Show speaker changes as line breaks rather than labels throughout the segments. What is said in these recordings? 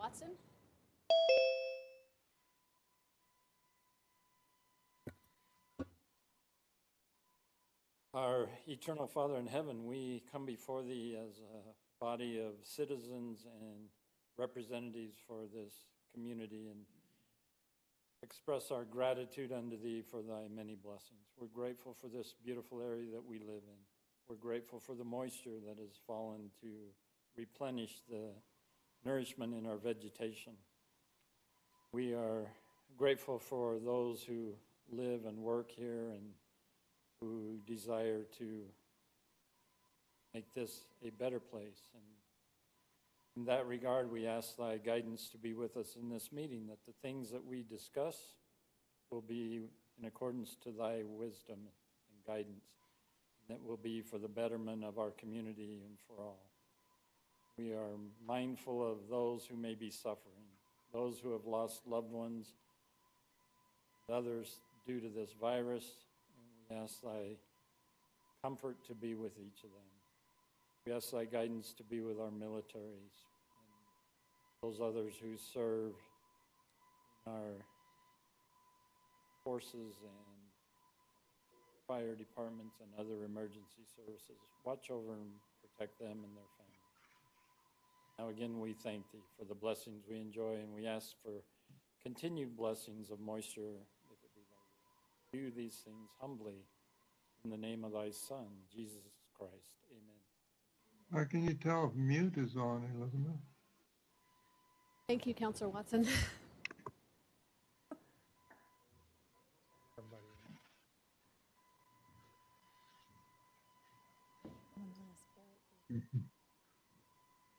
Watson.
Our eternal Father in heaven, we come before thee as a body of citizens and representatives for this community and express our gratitude unto thee for thy many blessings. We're grateful for this beautiful area that we live in. We're grateful for the moisture that has fallen to replenish the nourishment in our vegetation. We are grateful for those who live and work here and who desire to make this a better place. And in that regard, we ask thy guidance to be with us in this meeting, that the things that we discuss will be in accordance to thy wisdom and guidance, and that will be for the betterment of our community and for all. We are mindful of those who may be suffering, those who have lost loved ones, others due to this virus. We ask thy comfort to be with each of them. We ask thy guidance to be with our militaries and those others who serve in our forces and fire departments and other emergency services. Watch over and protect them and their families. Now again, we thank thee for the blessings we enjoy, and we ask for continued blessings of moisture, if it be thy will. Do these things humbly in the name of thy Son, Jesus Christ. Amen.
How can you tell if mute is on, Elizabeth?
Thank you, Councilor Watson.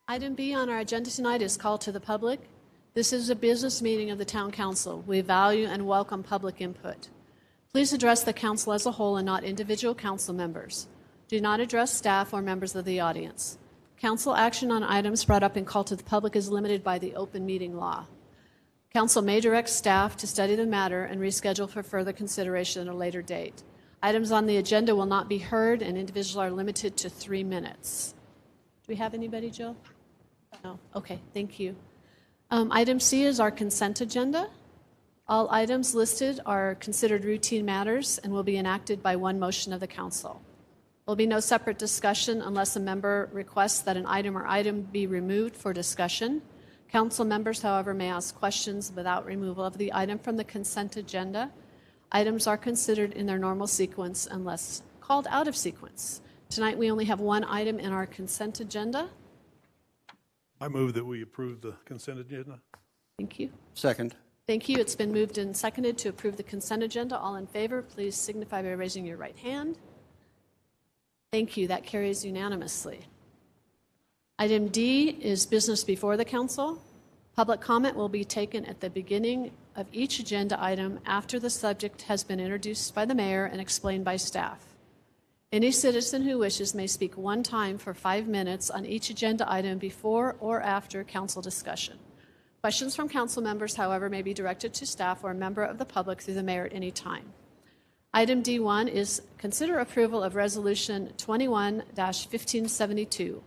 Item B on our agenda tonight is call to the public. This is a business meeting of the Town Council. We value and welcome public input. Please address the council as a whole and not individual council members. Do not address staff or members of the audience. Council action on items brought up in call to the public is limited by the open meeting law. Council may direct staff to study the matter and reschedule for further consideration at a later date. Items on the agenda will not be heard, and individuals are limited to 3 minutes. Do we have anybody, Jill? No. Okay, thank you. Item C is our consent agenda. All items listed are considered routine matters and will be enacted by one motion of the council. There will be no separate discussion unless a member requests that an item or item be removed for discussion. Council members, however, may ask questions without removal of the item from the consent agenda. Items are considered in their normal sequence unless called out of sequence. Tonight we only have one item in our consent agenda.
I move that we approve the consent agenda.
Thank you.
Second.
Thank you. It's been moved and seconded to approve the consent agenda. All in favor, please signify by raising your right hand. Thank you. That carries unanimously. Item D is business before the council. Public comment will be taken at the beginning of each agenda item after the subject has been introduced by the mayor and explained by staff. Any citizen who wishes may speak one time for 5 minutes on each agenda item before or after council discussion. Questions from council members, however, may be directed to staff or a member of the public through the mayor at any time. Item D1 is consider approval of Resolution 21-1572,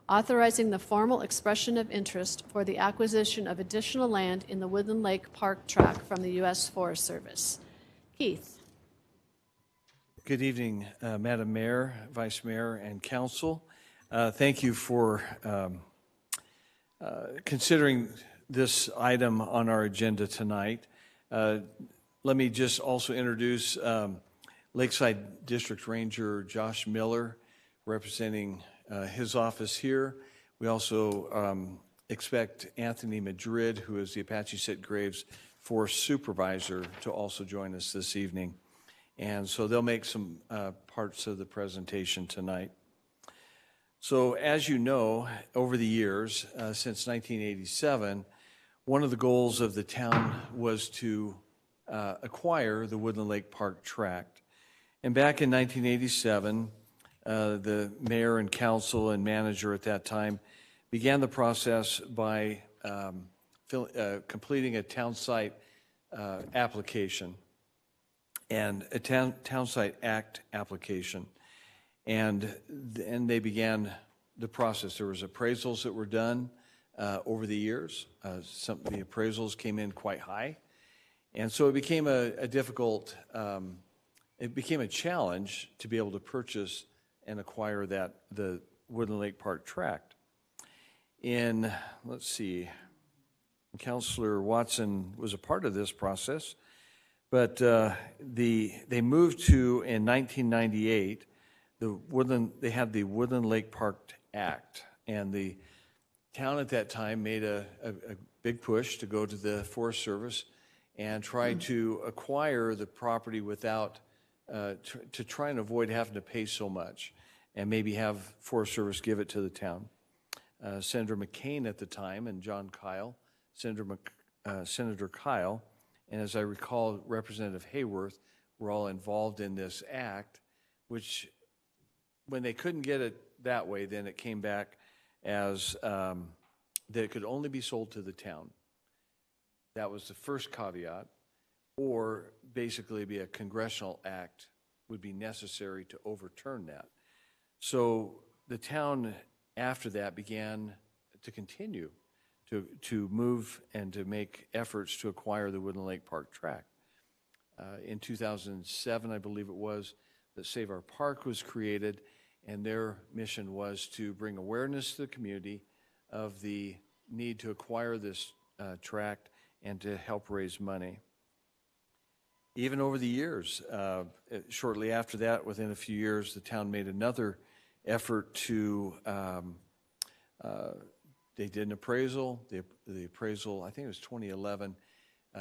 authorizing the formal expression of interest for the acquisition of additional land in the Woodland Lake Park tract from the U.S. Forest Service. Keith.
Good evening, Madam Mayor, Vice Mayor, and Council. Thank you for considering this item on our agenda tonight. Let me just also introduce Lakeside District Ranger Josh Miller, representing his office here. We also expect Anthony Madrid, who is the Apache Set Graves Forest Supervisor, to also join us this evening. And so they'll make some parts of the presentation tonight. So as you know, over the years, since 1987, one of the goals of the town was to acquire the Woodland Lake Park tract. And back in 1987, the mayor and council and manager at that time began the process by completing a town site application and a town site act application. And they began the process. There was appraisals that were done over the years. The appraisals came in quite high. And so it became a difficult, it became a challenge to be able to purchase and acquire the Woodland Lake Park tract. Let's see, Councilor Watson was a part of this process, but they moved to, in 1998, they had the Woodland Lake Park Act, and the town at that time made a big push to go to the Forest Service and try to acquire the property without, to try and avoid having to pay so much, and maybe have Forest Service give it to the town. Senator McCain at the time and John Kyle, Senator Kyle, and as I recall, Representative Hayworth were all involved in this act, which when they couldn't get it that way, then it came back as that it could only be sold to the town. That was the first caveat, or basically be a congressional act would be necessary to overturn that. So the town after that began to continue to move and to make efforts to acquire the Woodland Lake Park tract. In 2007, I believe it was, that Save Our Park was created, and their mission was to bring awareness to the community of the need to acquire this tract and to help raise money. Even over the years, shortly after that, within a few years, the town made another effort to, they did an appraisal. The appraisal, I think it was 2011,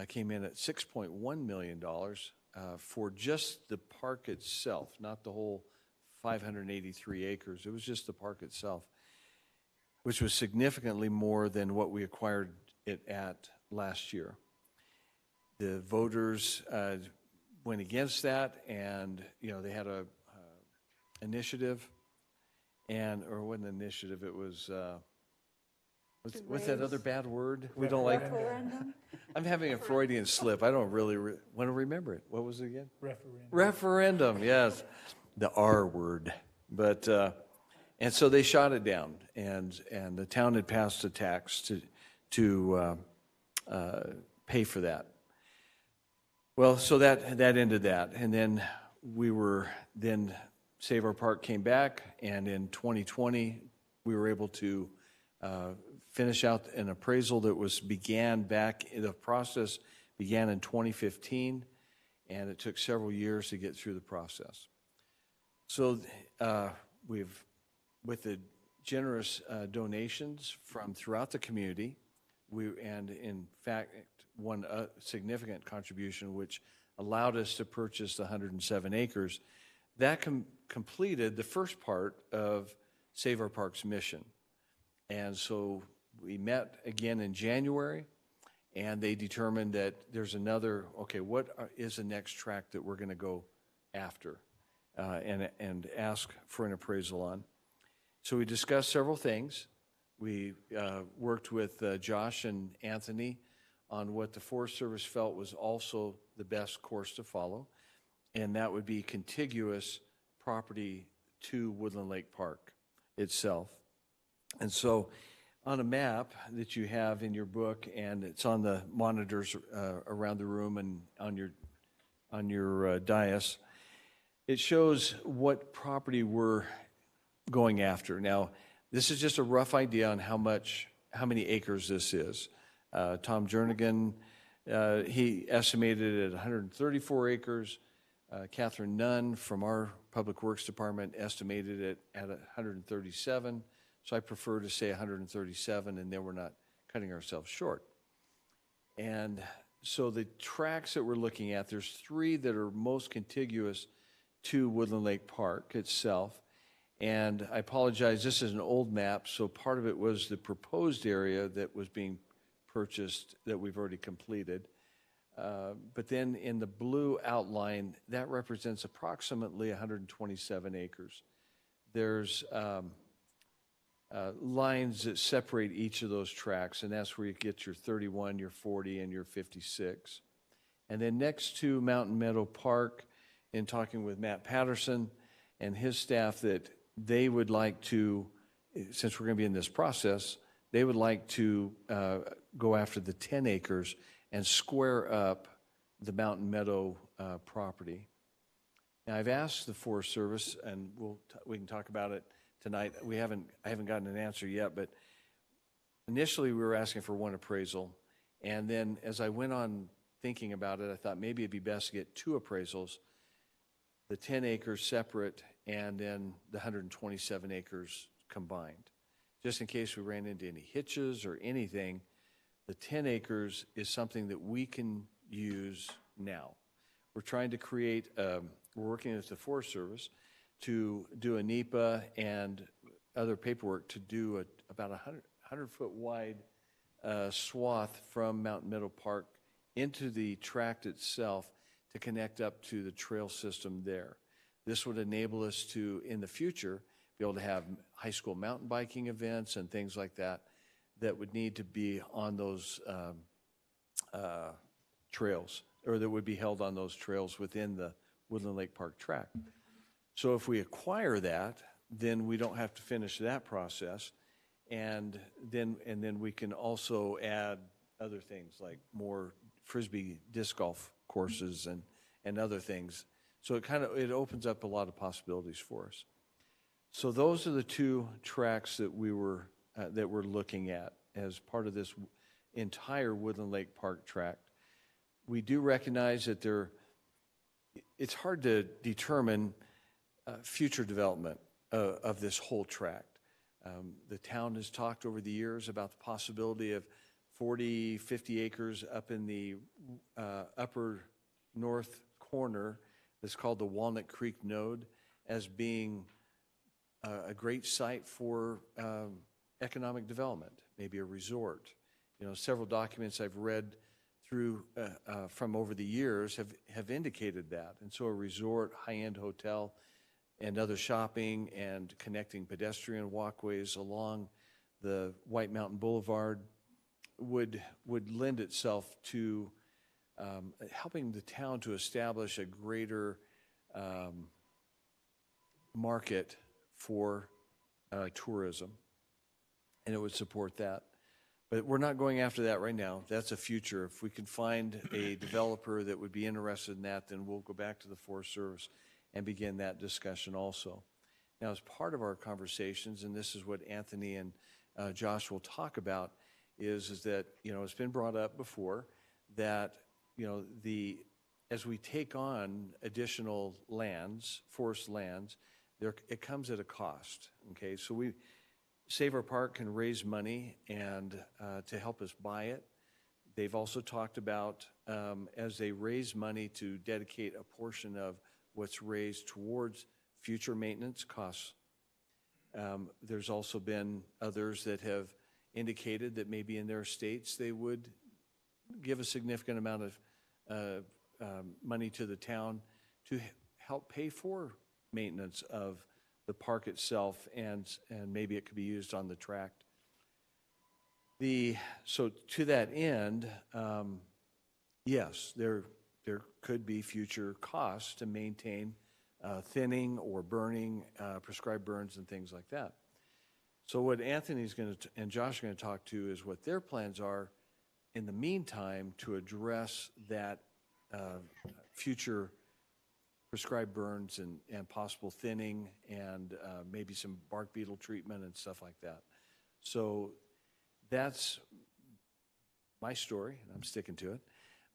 came in at $6.1 million for just the park itself, not the whole 583 acres. It was just the park itself, which was significantly more than what we acquired it at last year. The voters went against that, and they had a initiative, or it wasn't an initiative. It was what's that other bad word we don't like?
Referendum?
I'm having a Freudian slip. I don't really want to remember it. What was it again?
Referendum.
Referendum. Yes, the R word. But and so they shot it down, and the town had passed a tax to pay for that. Well, so that ended that, and then Save Our Park came back, and in 2020 we were able to finish out an appraisal that the process began in 2015, and it took several years to get through the process. So with the generous donations from throughout the community, and in fact, one significant contribution which allowed us to purchase the 107 acres, that completed the first part of Save Our Park's mission. And so we met again in January, and they determined that there's another, what is the next track that we're going to go after and ask for an appraisal on. So we discussed several things. We worked with Josh and Anthony on what the Forest Service felt was also the best course to follow, and that would be contiguous property to Woodland Lake Park itself. And so on a map that you have in your book, and it's on the monitors around the room and on your dais, it shows what property we're going after. Now, this is just a rough idea on how many acres this is. Tom Jernigan, he estimated it at 134 acres. Catherine Nunn from our Public Works Department estimated it at 137. So I prefer to say 137, and then we're not cutting ourselves short. And so the tracks that we're looking at, there's 3 that are most contiguous to Woodland Lake Park itself. And I apologize, this is an old map, so part of it was the proposed area that was being purchased that we've already completed. But then in the blue outline, that represents approximately 127 acres. There's lines that separate each of those tracks, and that's where you get your 31, your 40, and your 56. And then next to Mountain Meadow Park, in talking with Matt Patterson and his staff, that they would like to, since we're going to be in this process, They would like to go after the 10 acres and square up the Mountain Meadow property. Now, I've asked the Forest Service, and we can talk about it tonight. I haven't gotten an answer yet, but initially we were asking for one appraisal, and then as I went on thinking about it, I thought maybe it'd be best to get two appraisals, the 10 acres separate, and then the 127 acres combined. Just in case we ran into any hitches or anything, the 10 acres is something that we can use now. We're trying to create, we're working with the Forest Service to do a NEPA and other paperwork to do about a 100-foot wide swath from Mountain Meadow Park into the tract itself to connect up to the trail system there. This would enable us to, in the future, be able to have high school mountain biking events and things like that that would need to be on those trails, or that would be held on those trails within the Woodland Lake Park tract. So if we acquire that, then we don't have to finish that process, and then we can also add other things like more Frisbee disc golf courses and other things. So it opens up a lot of possibilities for us. So those are the two tracks that we're looking at as part of this entire Woodland Lake Park tract. We do recognize that it's hard to determine future development of this whole tract. The town has talked over the years about the possibility of 40, 50 acres up in the upper north corner that's called the Walnut Creek Node as being a great site for economic development, maybe a resort. You know, several documents I've read through from over the years have indicated that. And so a resort, high-end hotel, and other shopping and connecting pedestrian walkways along the White Mountain Boulevard would lend itself to helping the town to establish a greater market for tourism, and it would support that. But we're not going after that right now. That's a future. If we can find a developer that would be interested in that, then we'll go back to the Forest Service and begin that discussion also. Now, as part of our conversations, and this is what Anthony and Josh will talk about, is that, you know, it's been brought up before that, you know, as we take on additional lands, forest lands, it comes at a cost, okay? So Save Our Park can raise money and to help us buy it. They've also talked about, as they raise money, to dedicate a portion of what's raised towards future maintenance costs. There's also been others that have indicated that maybe in their states they would give a significant amount of money to the town to help pay for maintenance of the park itself, and maybe it could be used on the tract. So to that end, yes, there could be future costs to maintain thinning or burning, prescribed burns and things like that. So what Anthony's and Josh are going to talk to is what their plans are in the meantime to address that future prescribed burns and possible thinning and maybe some bark beetle treatment and stuff like that. So that's my story, and I'm sticking to it.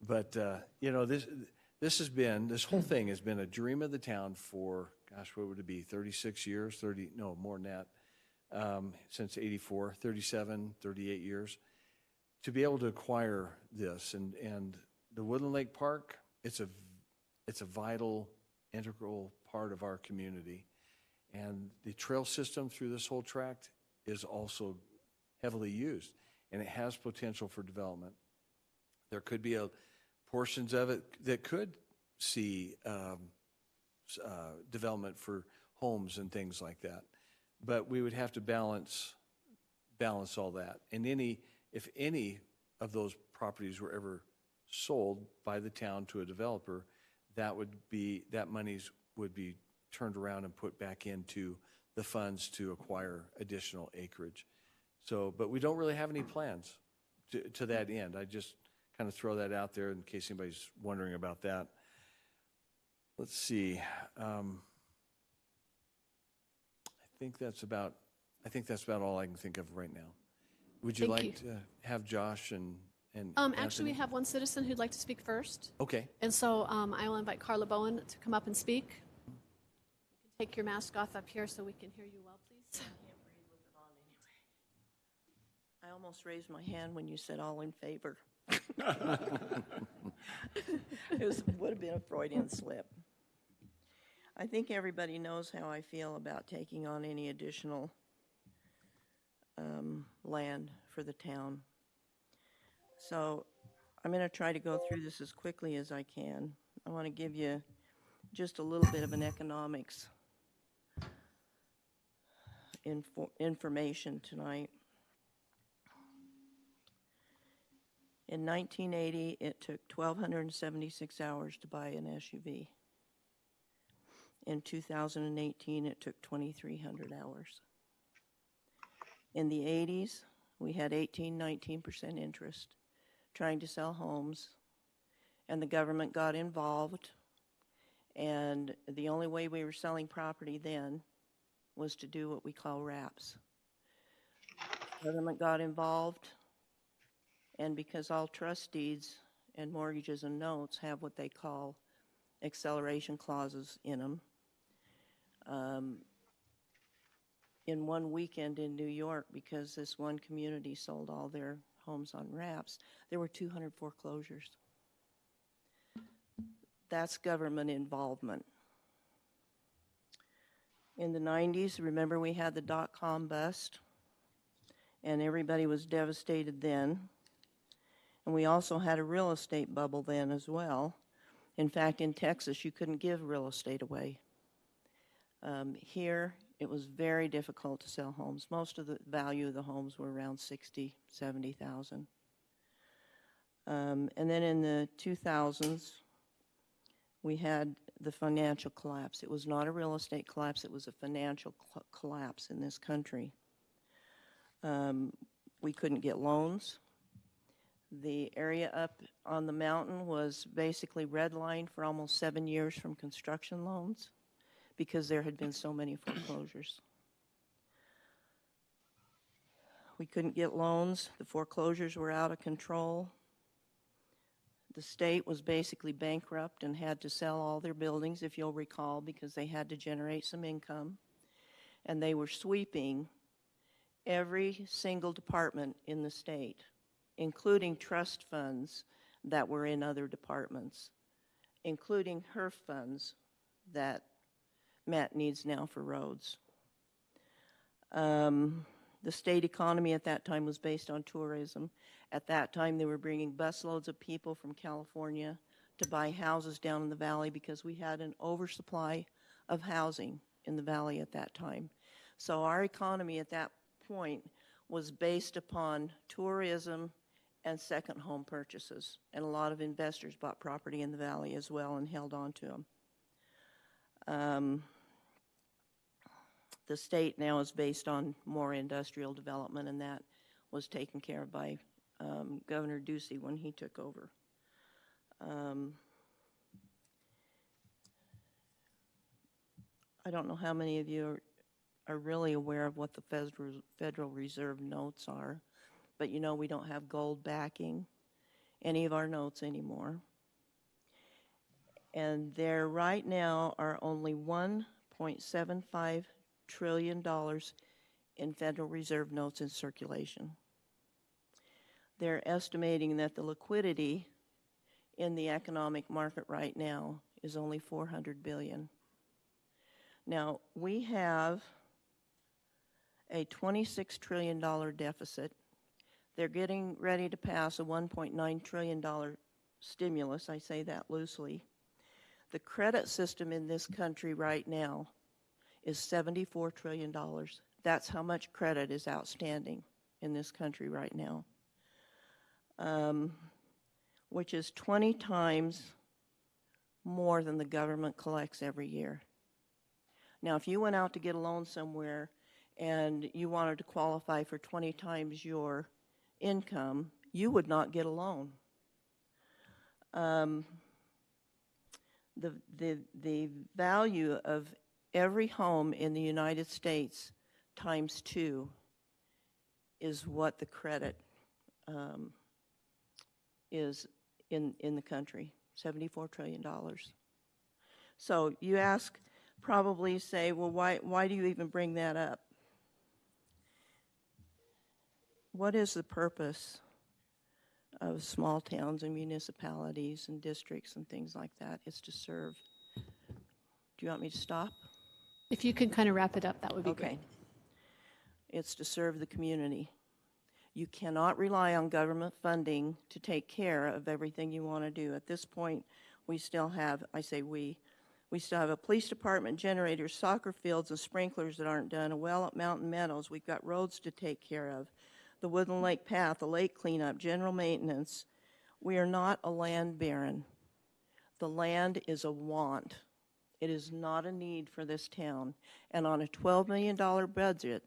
But, you know, this whole thing has been a dream of the town for, gosh, what would it be, 36 years, no, more than that, since 84, 37, 38 years, to be able to acquire this. And the Woodland Lake Park, it's a vital, integral part of our community. And the trail system through this whole tract is also heavily used, and it has potential for development. There could be portions of it that could see development for homes and things like that. But we would have to balance all that. And if any of those properties were ever sold by the town to a developer, that monies would be turned around and put back into the funds to acquire additional acreage. So, but we don't really have any plans to that end. I just kind of throw that out there in case anybody's wondering about that. Let's see. I think that's about all I can think of right now. Would you
Thank
like to have Josh and
Actually,
Anthony?
we have one citizen who'd like to speak first.
Okay.
And so I will invite Carla Bowen to come up and speak. You can take your mask off up here so we can hear you well, please.
I almost raised my hand when you said all in favor. Would have been a Freudian slip. I think everybody knows how I feel about taking on any additional land for the town. So I'm going to try to go through this as quickly as I can. I want to give you just a little bit of an economics information tonight. In 1980, it took 1,276 hours to buy an SUV. In 2018, it took 2,300 hours. In the 80s, we had 19% interest trying to sell homes, and the government got involved, and the only way we were selling property then was to do what we call wraps. The government got involved, and because all trust deeds and mortgages and notes have what they call acceleration clauses in them, in one weekend in New York, because this one community sold all their homes on wraps, there were 200 foreclosures. That's government involvement. In the 90s, remember we had the dot-com bust, and everybody was devastated then. And we also had a real estate bubble then as well. In fact, in Texas, you couldn't give real estate away. Here, it was very difficult to sell homes. Most of the value of the homes were around $60,000, $70,000. And then in the 2000s, we had the financial collapse. It was not a real estate collapse, it was a financial collapse in this country. We couldn't get loans. The area up on the mountain was basically redlined for almost 7 years from construction loans because there had been so many foreclosures. We couldn't get loans. The foreclosures were out of control. The state was basically bankrupt and had to sell all their buildings, if you'll recall, because they had to generate some income. And they were sweeping every single department in the state, including trust funds that were in other departments, including HERF funds that Matt needs now for roads. The state economy at that time was based on tourism. At that time, they were bringing busloads of people from California to buy houses down in the valley because we had an oversupply of housing in the valley at that time. So our economy at that point was based upon tourism and second home purchases. And a lot of investors bought property in the valley as well and held on to them. The state now is based on more industrial development, and that was taken care of by Governor Ducey when he took over. I don't know how many of you are really aware of what the Federal Reserve notes are, but you know we don't have gold backing any of our notes anymore. And there right now are only $1.75 trillion in Federal Reserve notes in circulation. They're estimating that the liquidity in the economic market right now is only $400 billion. Now, we have a $26 trillion deficit. They're getting ready to pass a $1.9 trillion stimulus. I say that loosely. The credit system in this country right now is $74 trillion. That's how much credit is outstanding in this country right now, which is 20 times more than the government collects every year. Now, if you went out to get a loan somewhere and you wanted to qualify for 20 times your income, you would not get a loan. The value of every home in the United States times 2 is what the credit is in the country, $74 trillion. So you probably say, well, why do you even bring that up? What is the purpose of small towns and municipalities and districts and things like that? It's to serve. Do you want me to stop?
If you can kind of wrap it up, that would be
Okay.
great.
It's to serve the community. You cannot rely on government funding to take care of everything you want to do. At this point, we still have, I say we still have a police department, generators, soccer fields, and sprinklers that aren't done, a well at Mountain Meadows. We've got roads to take care of, the Woodland Lake Path, the lake cleanup, general maintenance. We are not a land baron. The land is a want. It is not a need for this town. And on a $12 million budget,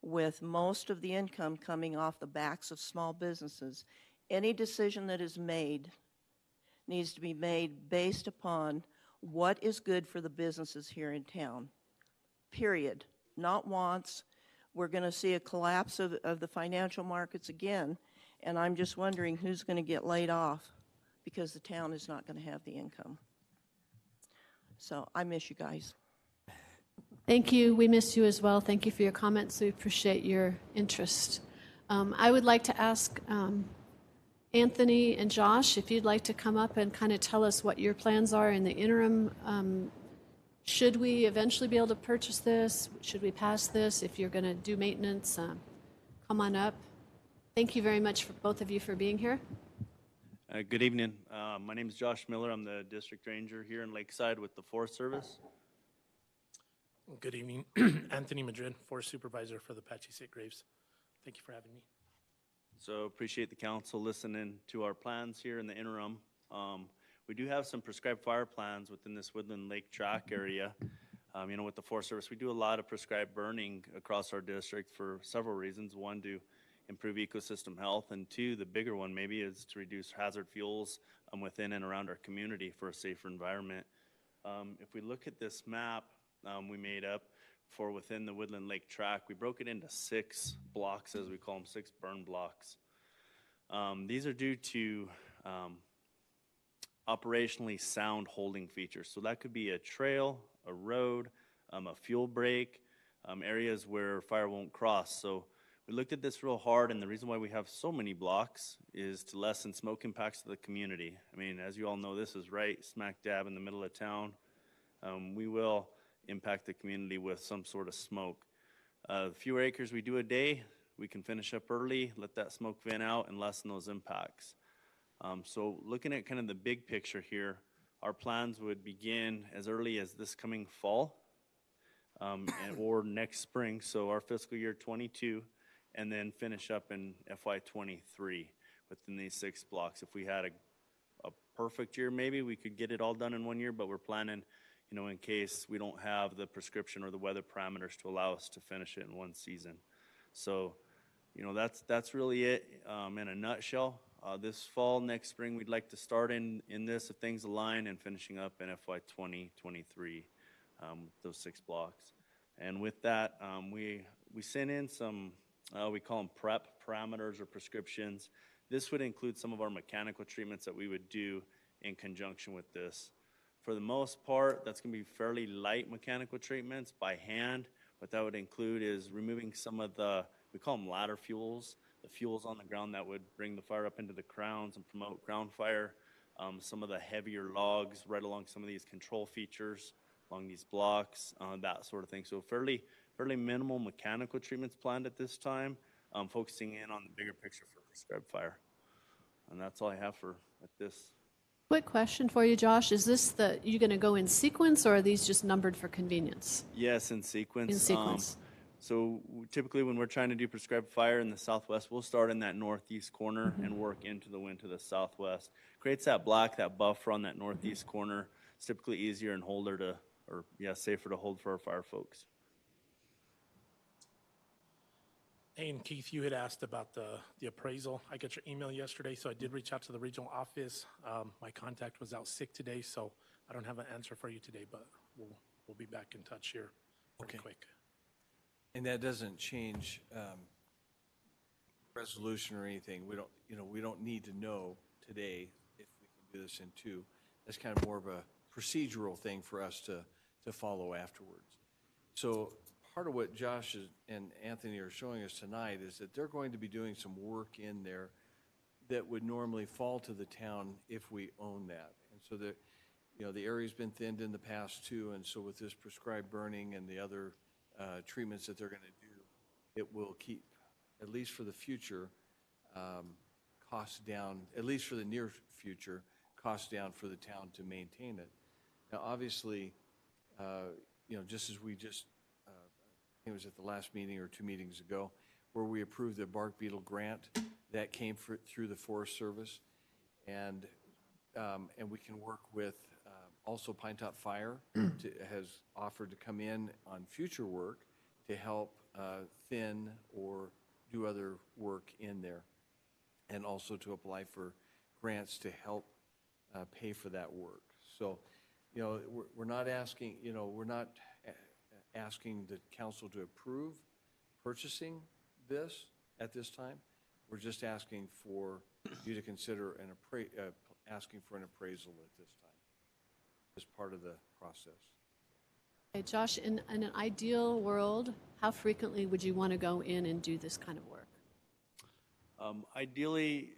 with most of the income coming off the backs of small businesses, any decision that is made needs to be made based upon what is good for the businesses here in town, period. Not wants. We're going to see a collapse of the financial markets again, and I'm just wondering who's going to get laid off because the town is not going to have the income. So I miss you guys.
Thank you. We miss you as well. Thank you for your comments. We appreciate your interest. I would like to ask Anthony and Josh if you'd like to come up and kind of tell us what your plans are in the interim. Should we eventually be able to purchase this? Should we pass this? If you're going to do maintenance, come on up. Thank you very much for both of you for being here.
Good evening. My name is Josh Miller. I'm the district ranger here in Lakeside with the Forest Service.
Good evening. Anthony Madrid, Forest Supervisor for the Apache State Graves. Thank you for having me.
So appreciate the council listening to our plans here in the interim. We do have some prescribed fire plans within this Woodland Lake track area. With the Forest Service, we do a lot of prescribed burning across our district for several reasons. One, to improve ecosystem health, and two, the bigger one maybe, is to reduce hazard fuels within and around our community for a safer environment. If we look at this map we made up for within the Woodland Lake track, we broke it into 6 blocks, as we call them, 6 burn blocks. These are due to operationally sound holding features. So that could be a trail, a road, a fuel break, areas where fire won't cross. So we looked at this real hard, and the reason why we have so many blocks is to lessen smoke impacts to the community. I mean, as you all know, this is right smack dab in the middle of town. We will impact the community with some sort of smoke. The fewer acres we do a day, we can finish up early, let that smoke vent out, and lessen those impacts. So looking at kind of the big picture here, our plans would begin as early as this coming fall or next spring, so our fiscal year 22, and then finish up in FY 23 within these 6 blocks. If we had a perfect year, maybe we could get it all done in 1 year, but we're planning, in case we don't have the prescription or the weather parameters to allow us to finish it in 1 season. So, that's really it in a nutshell. This fall, next spring, we'd like to start in this if things align, and finishing up in FY 2023, those 6 blocks. And with that, we sent in some, we call them prep parameters or prescriptions. This would include some of our mechanical treatments that we would do in conjunction with this. For the most part, that's going to be fairly light mechanical treatments by hand. What that would include is removing some of the, we call them ladder fuels, the fuels on the ground that would bring the fire up into the crowns and promote ground fire. Some of the heavier logs right along some of these control features, along these blocks, that sort of thing. So fairly minimal mechanical treatments planned at this time, focusing in on the bigger picture for prescribed fire. And that's all I have at this.
Quick question for you, Josh. Is this you going to go in sequence, or are these just numbered for convenience?
Yes, in sequence.
In sequence.
So typically when we're trying to do prescribed fire in the southwest, we'll start in that northeast corner and work into the wind to the southwest. Creates that that buffer on that northeast corner. It's typically easier and safer to hold for our fire folks.
Hey, and Keith, you had asked about the appraisal. I got your email yesterday, so I did reach out to the regional office. My contact was out sick today, so I don't have an answer for you today, but we'll be back in touch here pretty
Okay.
quick.
And that doesn't change resolution or anything. We don't need to know today if we can do this in two. That's kind of more of a procedural thing for us to follow afterwards. So part of what Josh and Anthony are showing us tonight is that they're going to be doing some work in there that would normally fall to the town if we own that. And so the area's been thinned in the past too, and so with this prescribed burning and the other treatments that they're going to do, it will keep, at least for the future, costs down, at least for the near future, costs down for the town to maintain it. Now, obviously, just as we just, it was at the last meeting or 2 meetings ago, where we approved the bark beetle grant that came through the Forest Service, and we can work with also Pinetop Fire has offered to come in on future work to help thin or do other work in there, and also to apply for grants to help pay for that work. So, we're not asking, asking the council to approve purchasing this at this time. We're just asking for you to consider asking for an appraisal at this time as part of the process.
Okay, Josh, in an ideal world, how frequently would you want to go in and do this kind of work?
Ideally,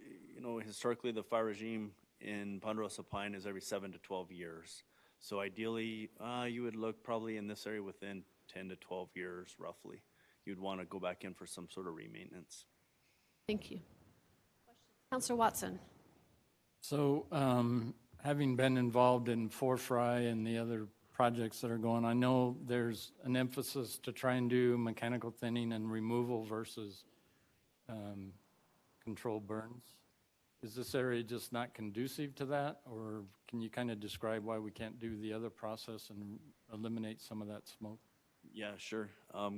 historically the fire regime in Ponderosa Pine is every 7 to 12 years. So ideally, you would look probably in this area within 10 to 12 years, roughly. You'd want to go back in for some sort of re-maintenance.
Thank you. Councilor Watson.
So, having been involved in Fry and the other projects that are going, I know there's an emphasis to try and do mechanical thinning and removal versus controlled burns. Is this area just not conducive to that, or can you kind of describe why we can't do the other process and eliminate some of that smoke?
Yeah, sure.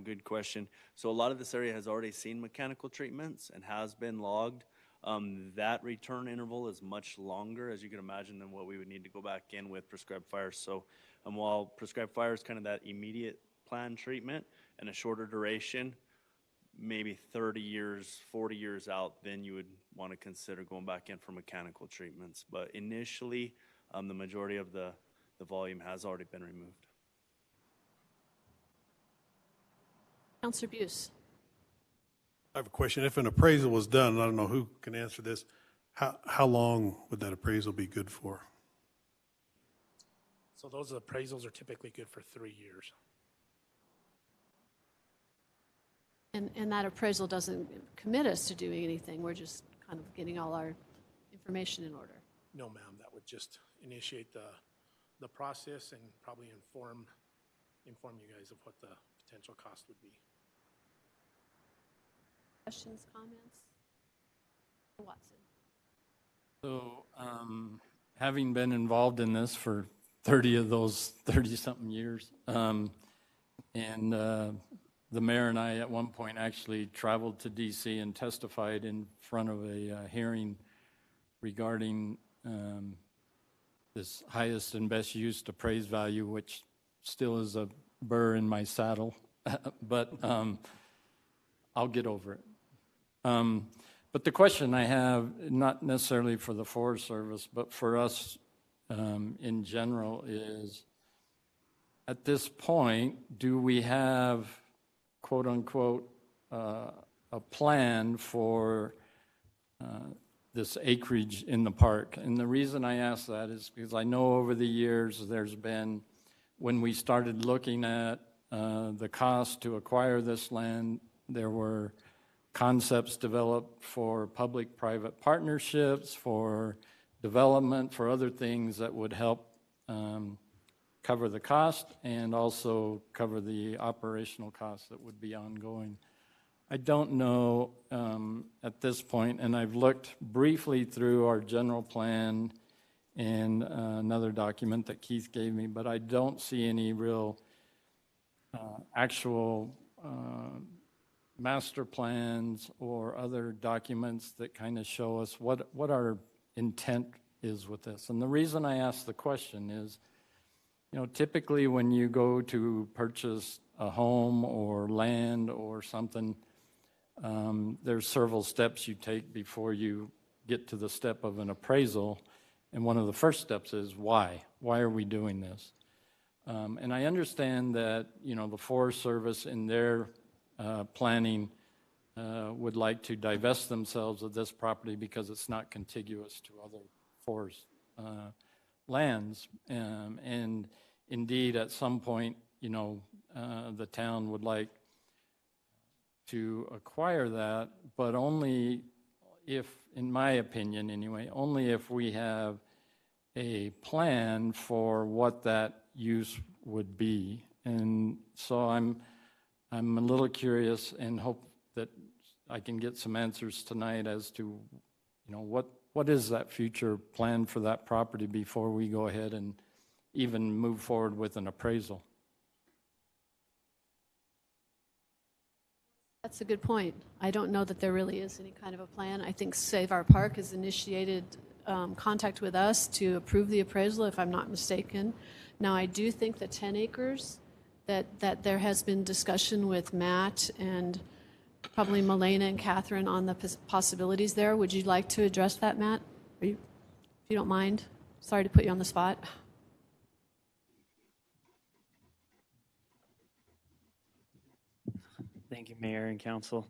Good question. So a lot of this area has already seen mechanical treatments and has been logged. That return interval is much longer, as you can imagine, than what we would need to go back in with prescribed fire. So while prescribed fire is kind of that immediate plan treatment and a shorter duration, maybe 30 years, 40 years out, then you would want to consider going back in for mechanical treatments. But initially, the majority of the volume has already been removed.
Councilor Buse.
I have a question. If an appraisal was done, and I don't know who can answer this, how long would that appraisal be good for?
So those appraisals are typically good for 3 years.
And that appraisal doesn't commit us to doing anything. We're just kind of getting all our information in order.
No, ma'am, that would just initiate the process and probably inform you guys of what the potential cost would be.
Questions, comments? Watson.
So, having been involved in this for 30 of those 30-something years, and the mayor and I at one point actually traveled to D.C. and testified in front of a hearing regarding this highest and best use appraised value, which still is a burr in my saddle, but I'll get over it. But the question I have, not necessarily for the Forest Service, but for us in general, is at this point, do we have, quote unquote, a plan for this acreage in the park? And the reason I ask that is because I know over the years there's been, when we started looking at the cost to acquire this land, there were concepts developed for public-private partnerships, for development, for other things that would help cover the cost and also cover the operational costs that would be ongoing. I don't know at this point, and I've looked briefly through our general plan and another document that Keith gave me, but I don't see any real actual master plans or other documents that kind of show us what our intent is with this. And the reason I ask the question is, typically when you go to purchase a home or land or something, there's several steps you take before you get to the step of an appraisal. And one of the first steps is why? Why are we doing this? And I understand that, the Forest Service in their planning would like to divest themselves of this property because it's not contiguous to other forest lands. And indeed, at some point, the town would like to acquire that, but only if, in my opinion anyway, only if we have a plan for what that use would be. And so I'm a little curious and hope that I can get some answers tonight as to, what is that future plan for that property before we go ahead and even move forward with an appraisal.
That's a good point. I don't know that there really is any kind of a plan. I think Save Our Park has initiated contact with us to approve the appraisal, if I'm not mistaken. Now, I do think the 10 acres, that there has been discussion with Matt and probably Milena and Catherine on the possibilities there. Would you like to address that, Matt? If you don't mind. Sorry to put you on the spot.
Thank you, Mayor and Council.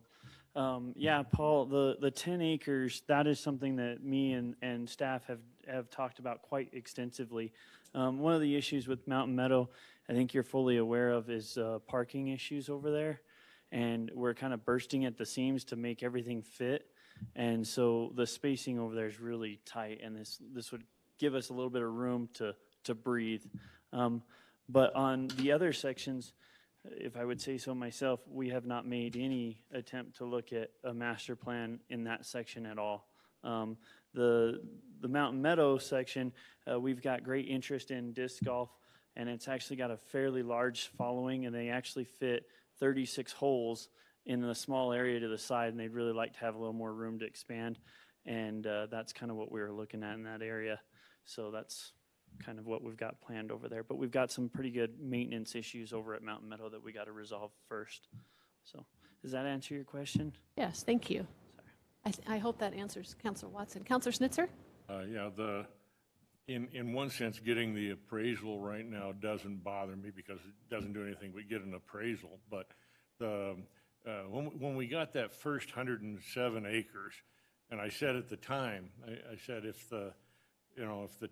Yeah, Paul, the 10 acres, that is something that me and staff have talked about quite extensively. One of the issues with Mountain Meadow, I think you're fully aware of, is parking issues over there. And we're kind of bursting at the seams to make everything fit. And so the spacing over there is really tight, and this would give us a little bit of room to breathe. But on the other sections, if I would say so myself, we have not made any attempt to look at a master plan in that section at all. The Mountain Meadow section, we've got great interest in disc golf, and it's actually got a fairly large following, and they actually fit 36 holes in a small area to the side, and they'd really like to have a little more room to expand, and that's kind of what we were looking at in that area. So that's kind of what we've got planned over there. But we've got some pretty good maintenance issues over at Mountain Meadow that we got to resolve first. So does that answer your question?
Yes, thank you. I hope that answers Councilor Watson. Councilor Schnitzer?
Yeah, in one sense, getting the appraisal right now doesn't bother me because it doesn't do anything but get an appraisal. But when we got that first 107 acres, and I said at the time, I said if the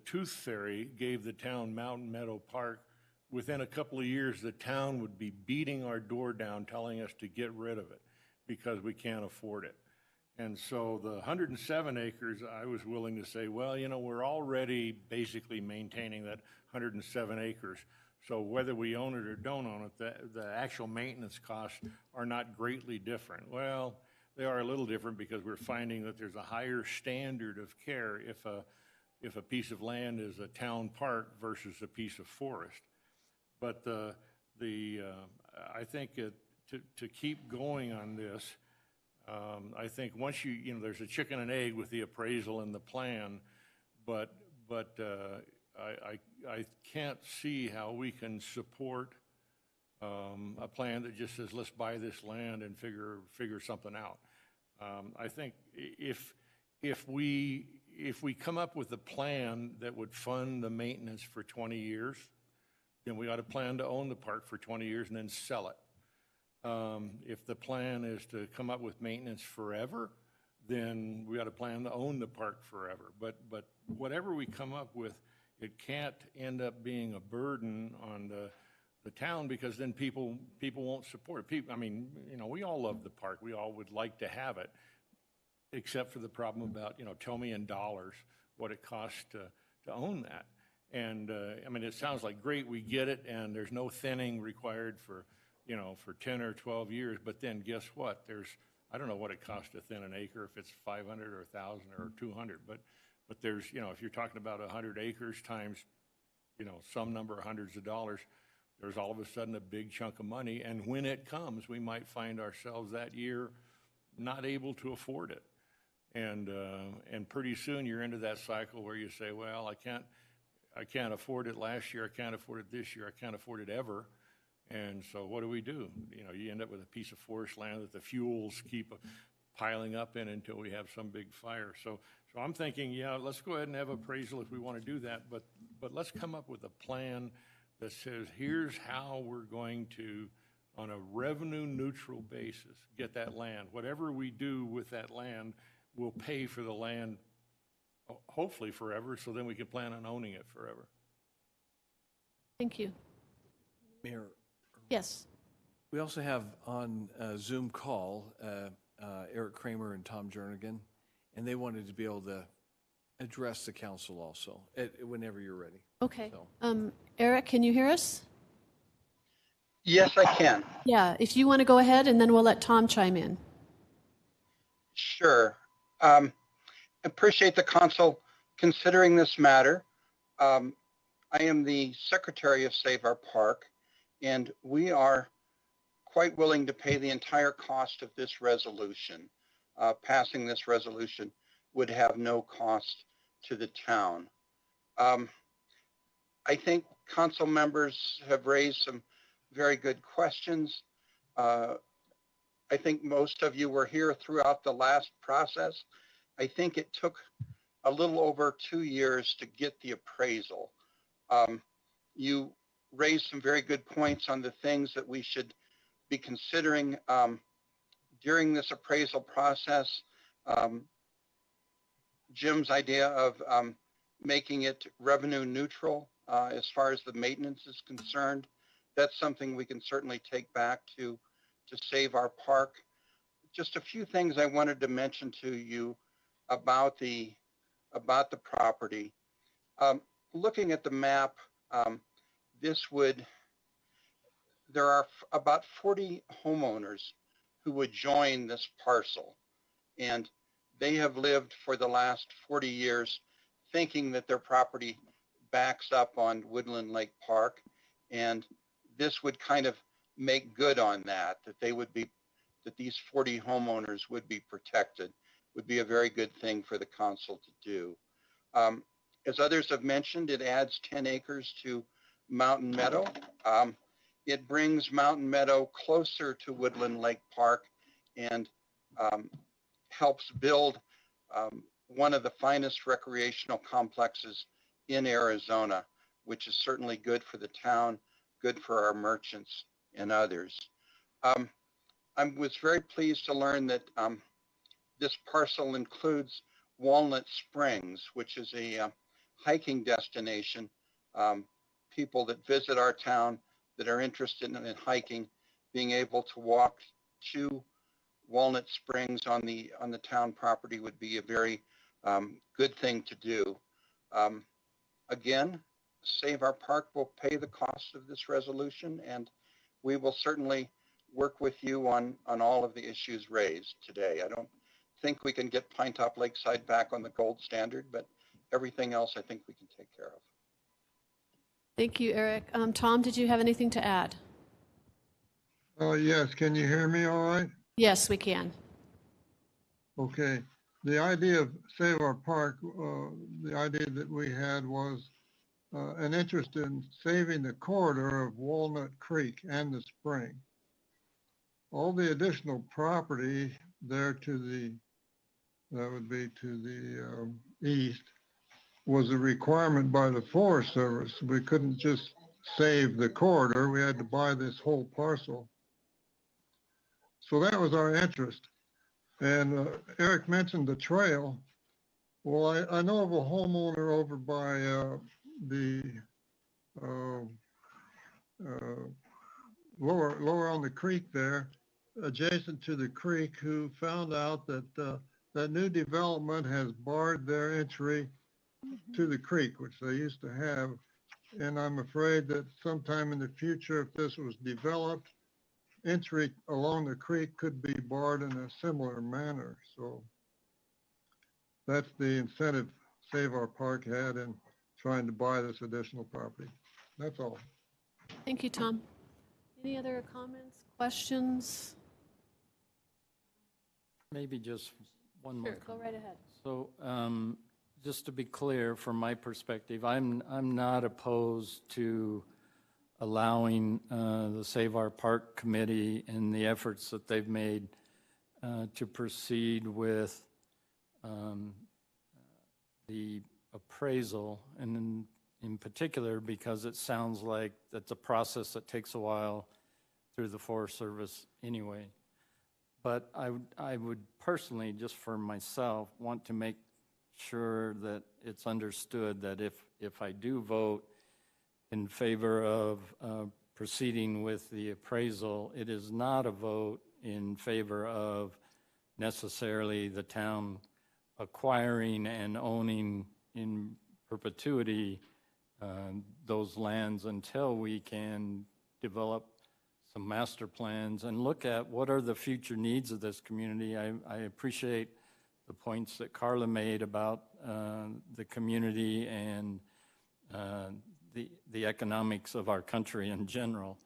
Tooth Fairy gave the town Mountain Meadow Park, within a couple of years, the town would be beating our door down, telling us to get rid of it because we can't afford it. And so the 107 acres, I was willing to say, well, we're already basically maintaining that 107 acres. So whether we own it or don't own it, the actual maintenance costs are not greatly different. Well, they are a little different because we're finding that there's a higher standard of care if a piece of land is a town park versus a piece of forest. But I think to keep going on this, I think once there's a chicken and egg with the appraisal and the plan, but I can't see how we can support a plan that just says let's buy this land and figure something out. I think if we come up with a plan that would fund the maintenance for 20 years, then we ought to plan to own the park for 20 years and then sell it. If the plan is to come up with maintenance forever, then we ought to plan to own the park forever. But whatever we come up with, it can't end up being a burden on the town because then people won't support it. We all love the park. We all would like to have it, except for the problem about, tell me in dollars what it costs to own that. And, it sounds like great, we get it, and there's no thinning required for 10 or 12 years, but then guess what? I don't know what it costs to thin an acre, if it's 500 or 1,000 or 200, but there's, if you're talking about 100 acres times, some number of hundreds of dollars, there's all of a sudden a big chunk of money, and when it comes, we might find ourselves that year not able to afford it. And pretty soon you're into that cycle where you say, well, I can't afford it last year, I can't afford it this year, I can't afford it ever. And so what do? You know, you end up with a piece of forest land that the fuels keep piling up in until we have some big fire. So I'm thinking, yeah, let's go ahead and have appraisal if we want to do that, but let's come up with a plan that says, here's how we're going to, on a revenue neutral basis, get that land. Whatever we do with that land will pay for the land, hopefully forever, so then we can plan on owning it forever.
Thank you.
Mayor,
Yes.
we also have on a Zoom call Eric Kramer and Tom Jernigan, and they wanted to be able to address the council also, whenever you're ready.
Okay.
So.
Eric, can you hear us?
Yes, I can.
Yeah, if you want to go ahead, and then we'll let Tom chime in.
Sure. Appreciate the council considering this matter. I am the secretary of Save Our Park, and we are quite willing to pay the entire cost of this resolution. Passing this resolution would have no cost to the town. I think council members have raised some very good questions. I think most of you were here throughout the last process. I think it took a little over 2 years to get the appraisal. You raised some very good points on the things that we should be considering during this appraisal process. Jim's idea of making it revenue neutral as far as the maintenance is concerned, that's something we can certainly take back to Save Our Park. Just a few things I wanted to mention to you about the property. Looking at the map, there are about 40 homeowners who would join this parcel, and they have lived for the last 40 years thinking that their property backs up on Woodland Lake Park, and this would kind of make good on that these 40 homeowners would be protected, would be a very good thing for the council to do. As others have mentioned, it adds 10 acres to Mountain Meadow. It brings Mountain Meadow closer to Woodland Lake Park and helps build one of the finest recreational complexes in Arizona, which is certainly good for the town, good for our merchants and others. I was very pleased to learn that this parcel includes Walnut Springs, which is a hiking destination. People that visit our town that are interested in hiking, being able to walk to Walnut Springs on the town property would be a very good thing to do. Again, Save Our Park will pay the cost of this resolution, and we will certainly work with you on all of the issues raised today. I don't think we can get Pinetop-Lakeside back on the gold standard, but everything else I think we can take care of.
Thank you, Eric. Tom, did you have anything to add?
Yes, can you hear me all right?
Yes, we can.
Okay. The idea of Save Our Park, the idea that we had was an interest in saving the corridor of Walnut Creek and the spring. All the additional property there that would be to the east, was a requirement by the Forest Service. We couldn't just save the corridor, we had to buy this whole parcel. So that was our interest. And Eric mentioned the trail. Well, I know of a homeowner over by lower on the creek there, adjacent to the creek, who found out that that new development has barred their entry to the creek, which they used to have. And I'm afraid that sometime in the future, if this was developed, entry along the creek could be barred in a similar manner. So that's the incentive Save Our Park had in trying to buy this additional property. That's all.
Thank you, Tom. Any other comments, questions?
Maybe just one more
Sure, go
comment.
right ahead.
So, just to be clear, from my perspective, I'm not opposed to allowing the Save Our Park Committee and the efforts that they've made to proceed with the appraisal, and in particular because it sounds like that's a process that takes a while through the Forest Service anyway. But I would personally, just for myself, want to make sure that it's understood that if I do vote in favor of proceeding with the appraisal, it is not a vote in favor of necessarily the town acquiring and owning in perpetuity those lands until we can develop some master plans and look at what are the future needs of this community. I appreciate the points that Carla made about the community and the economics of our country in general.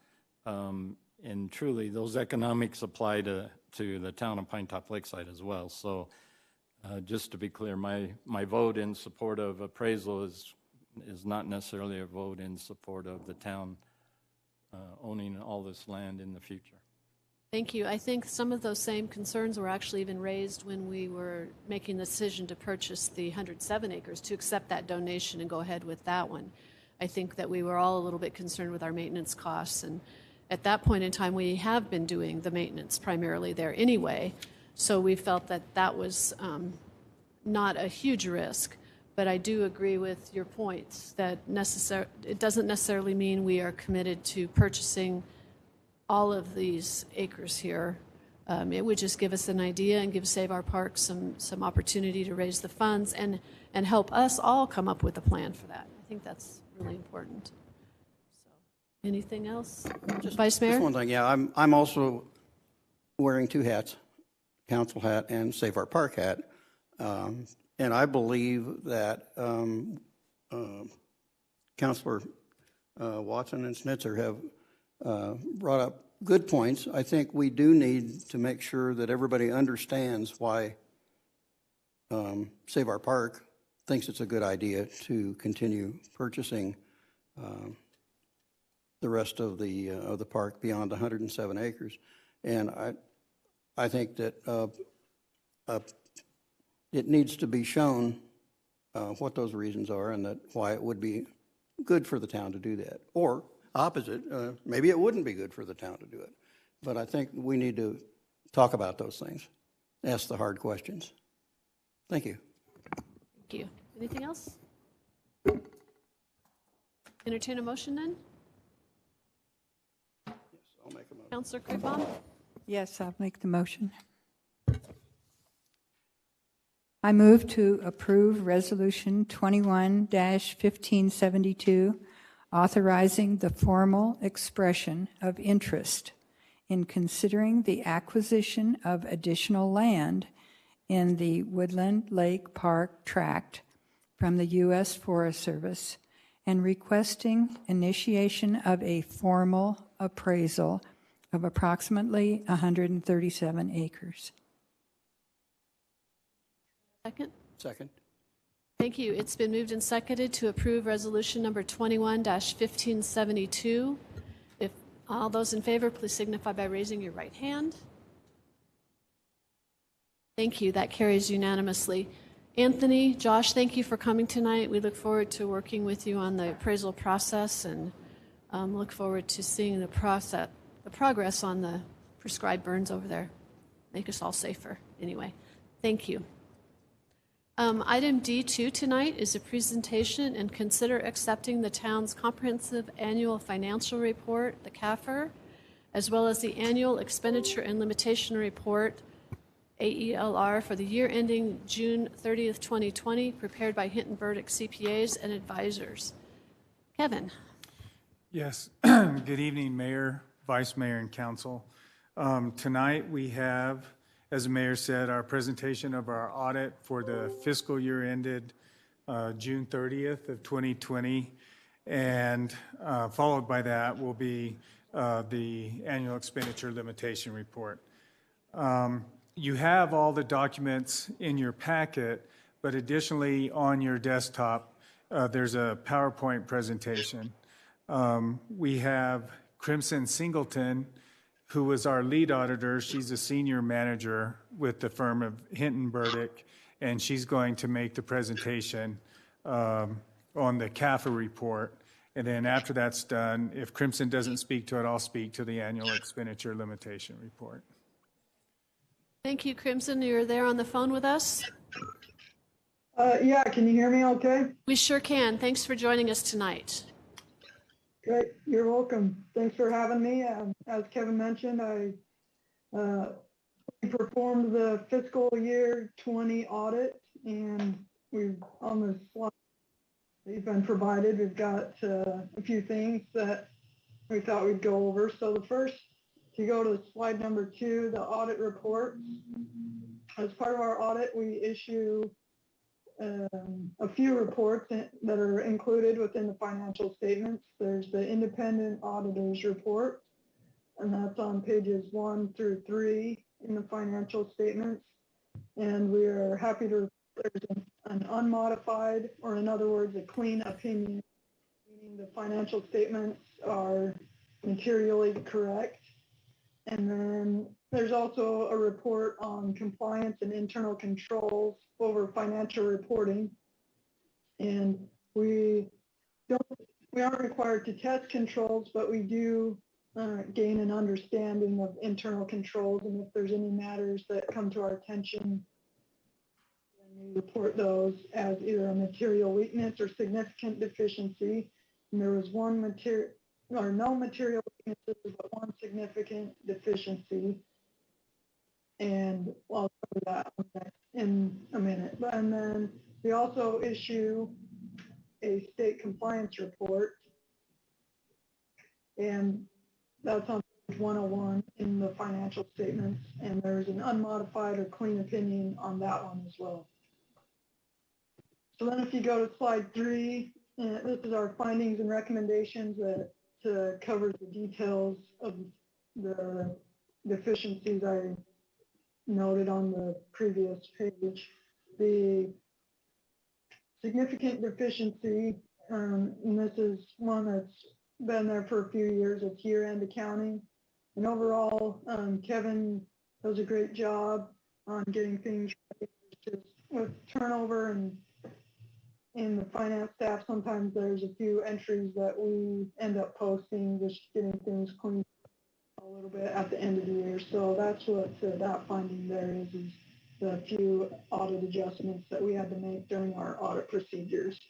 And truly, those economics apply to the town of Pinetop-Lakeside as well. So just to be clear, my vote in support of appraisal is not necessarily a vote in support of the town owning all this land in the future.
Thank you. I think some of those same concerns were actually even raised when we were making the decision to purchase the 107 acres, to accept that donation and go ahead with that one. I think that we were all a little bit concerned with our maintenance costs, and at that point in time, we have been doing the maintenance primarily there anyway, so we felt that that was not a huge risk. But I do agree with your points that it doesn't necessarily mean we are committed to purchasing all of these acres here. It would just give us an idea and give Save Our Park some opportunity to raise the funds and help us all come up with a plan for that. I think that's really important. So, anything else? Vice Mayor?
Just one thing, yeah, I'm also wearing two hats, council hat and Save Our Park hat. And I believe that Councilor Watson and Snitzer have brought up good points. I think we do need to make sure that everybody understands why Save Our Park thinks it's a good idea to continue purchasing the rest of the park beyond 107 acres. And I think that it needs to be shown what those reasons are and that why it would be good for the town to do that. Or opposite, maybe it wouldn't be good for the town to do it. But I think we need to talk about those things, ask the hard questions. Thank you.
Thank you. Anything else? Entertain a motion then?
Yes, I'll make a motion.
Councilor Creedbaum?
Yes, I'll make the motion. I move to approve Resolution 21-1572, authorizing the formal expression of interest in considering the acquisition of additional land in the Woodland Lake Park tract from the U.S. Forest Service and requesting initiation of a formal appraisal of approximately 137 acres.
Second?
Second.
Thank you. It's been moved and seconded to approve resolution number 21-1572. If all those in favor, please signify by raising your right hand. Thank you. That carries unanimously. Anthony, Josh, thank you for coming tonight. We look forward to working with you on the appraisal process and look forward to seeing the progress on the prescribed burns over there. Make us all safer. Anyway, thank you. Item D2 tonight is a presentation and consider accepting the town's comprehensive annual financial report, the CAFR, as well as the annual expenditure and limitation report, AELR, for the year ending June 30th, 2020, prepared by Hinton Burdick CPAs and advisors. Kevin.
Yes. Good evening, Mayor, Vice Mayor, and Council. Tonight we have, as the Mayor said, our presentation of our audit for the fiscal year ended June 30th of 2020 And followed by that will be the annual expenditure limitation report. You have all the documents in your packet, but additionally on your desktop, there's a PowerPoint presentation. We have Crimson Singleton, who was our lead auditor. She's a senior manager with the firm of Hinton Burdick, and she's going to make the presentation on the CAFA report. And then after that's done, if Crimson doesn't speak to it, I'll speak to the annual expenditure limitation report.
Thank you, Crimson. You're there on the phone with us?
Yeah, can you hear me okay?
We sure can. Thanks for joining us tonight.
Great, you're welcome. Thanks for having me. As Kevin mentioned, I performed the fiscal year 20 audit, and we've on the slide they've been provided, we've got a few things that we thought we'd go over. So the first, if you go to slide number 2, the audit report. As part of our audit, we issue a few reports that are included within the financial statements. There's the independent auditor's report, and that's on pages 1 through 3 in the financial statements. And we are happy to report there's an unmodified, or in other words, a clean opinion, meaning the financial statements are materially correct. And then there's also a report on compliance and internal controls over financial reporting. And we aren't required to test controls, but we do gain an understanding of internal controls. And if there's any matters that come to our attention, then we report those as either a material weakness or significant deficiency. And there was no material weaknesses, but one significant deficiency. And I'll cover that in a minute. And then we also issue a state compliance report, and that's on page 101 in the financial statements, and there's an unmodified or clean opinion on that one as well. So then if you go to slide 3, this is our findings and recommendations that covers the details of the deficiencies I noted on the previous page. The significant deficiency, and this is one that's been there for a few years, it's year-end accounting. And overall, Kevin does a great job on getting things right. Just with turnover and in the finance staff, sometimes there's a few entries that we end up posting, just getting things cleaned a little bit at the end of the year. So that's what that finding there is the few audit adjustments that we had to make during our audit procedures.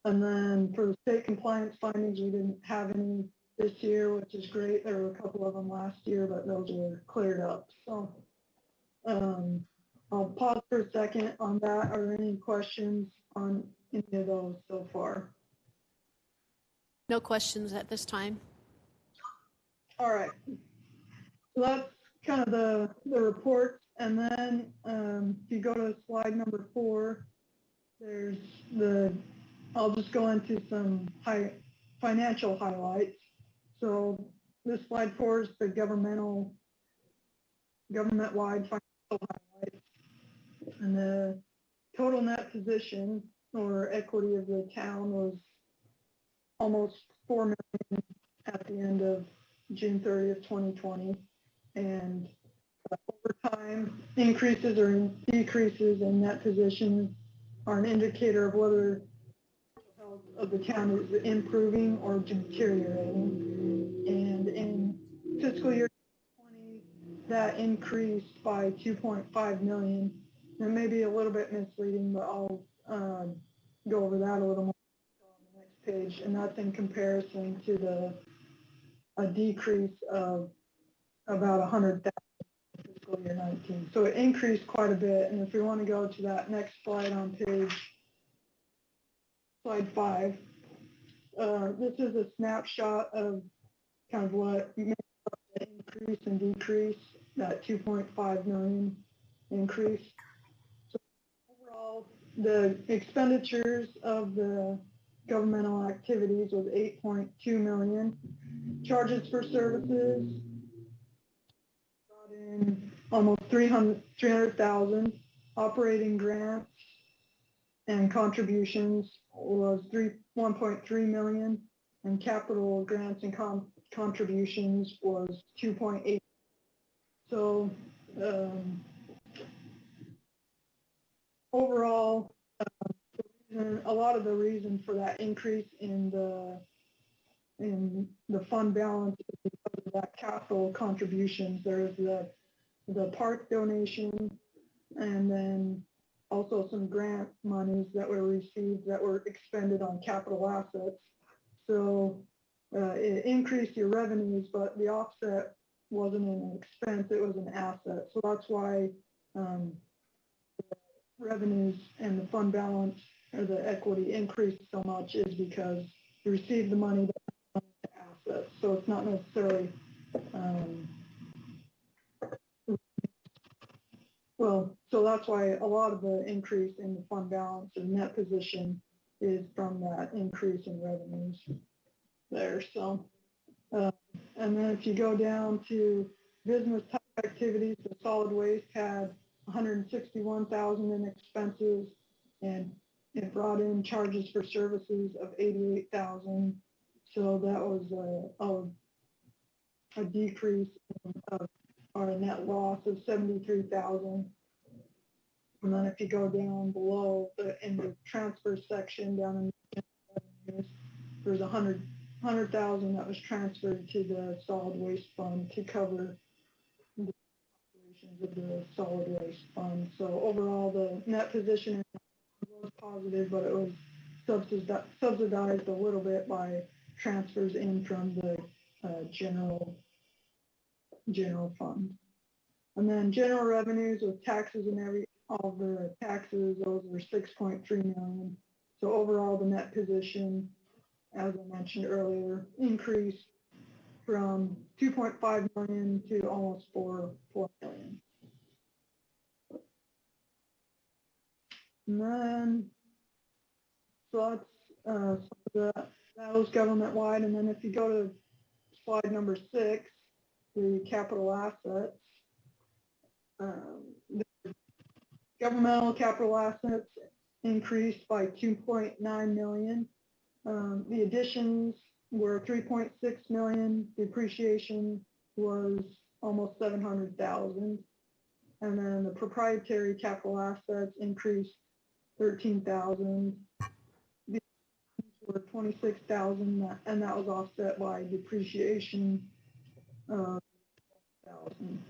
And then for the state compliance findings, we didn't have any this year, which is great. There were a couple of them last year, but those were cleared up. So I'll pause for a second on that. Are there any questions on any of those so far?
No questions at this time.
All right. So that's kind of the report. And then if you go to slide number 4, there's I'll just go into some financial highlights. So this slide 4 is the government-wide financial highlights. And the total net position or equity of the town was almost $4 million at the end of June 30th, 2020. And over time, increases or decreases in net position are an indicator of whether the health of the town is improving or deteriorating. And in fiscal year 2020, that increased by $2.5 million. It may be a little bit misleading, but I'll go over that a little more on the next page. And that's in comparison to a decrease of about 100,000 in fiscal year 19. So it increased quite a bit. And if we want to go to that next slide on slide 5, this is a snapshot of kind of what makes up the increase and decrease, that 2.5 million increase. So overall, the expenditures of the governmental activities was 8.2 million. Charges for services brought in almost 300,000. Operating grants and contributions was 1.3 million, and capital grants and contributions was 2.8. So overall, a lot of the reason for that increase in the fund balance is because of that capital contributions. There's the park donation, and then also some grant monies that were received that were expended on capital assets. So it increased your revenues, but the offset wasn't an expense, it was an asset. So that's why the revenues and the fund balance or the equity increased so much, is because you received the money to assets. So it's not necessarily so that's why a lot of the increase in the fund balance and net position is from that increase in revenues there. So, and then if you go down to business type activities, the solid waste had 161,000 in expenses, and it brought in charges for services of 88,000. So that was a decrease of our net loss of 73,000. And then if you go down below in the transfer section down in there's 100,000 that was transferred to the solid waste fund to cover the operations of the solid waste fund. So overall, the net position was positive, but it was subsidized a little bit by transfers in from the general fund. And then general revenues with taxes and all the taxes, those were 6.3 million. So overall, the net position, as I mentioned earlier, increased from 2.5 million to almost 4 million. And then, so that was government-wide. And then if you go to slide number 6, the capital assets, the governmental capital assets increased by 2.9 million. The additions were 3.6 million. Depreciation was almost 700,000. And then the proprietary capital assets increased 13,000. The were 26,000, and that was offset by depreciation of 1,000.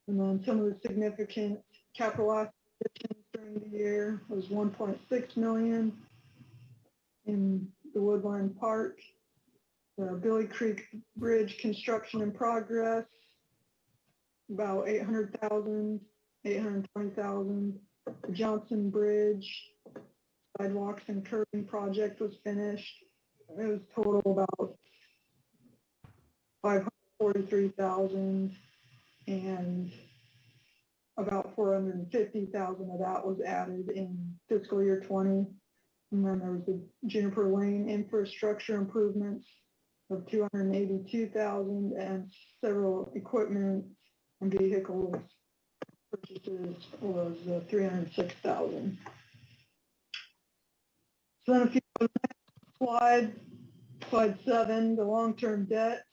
And then some of the significant capital assets during the year was 1.6 million in the Woodland Park, the Billy Creek Bridge construction in progress, about 800,000, 820,000. The Johnson Bridge sidewalks and curbing project was finished. It was total about 543,000, and about 450,000 of that was added in fiscal year 20. And then there was the Juniper Lane infrastructure improvements of 282,000, and several equipment and vehicles purchases was 306,000. So then if you go to the next slide 7, the long-term debt,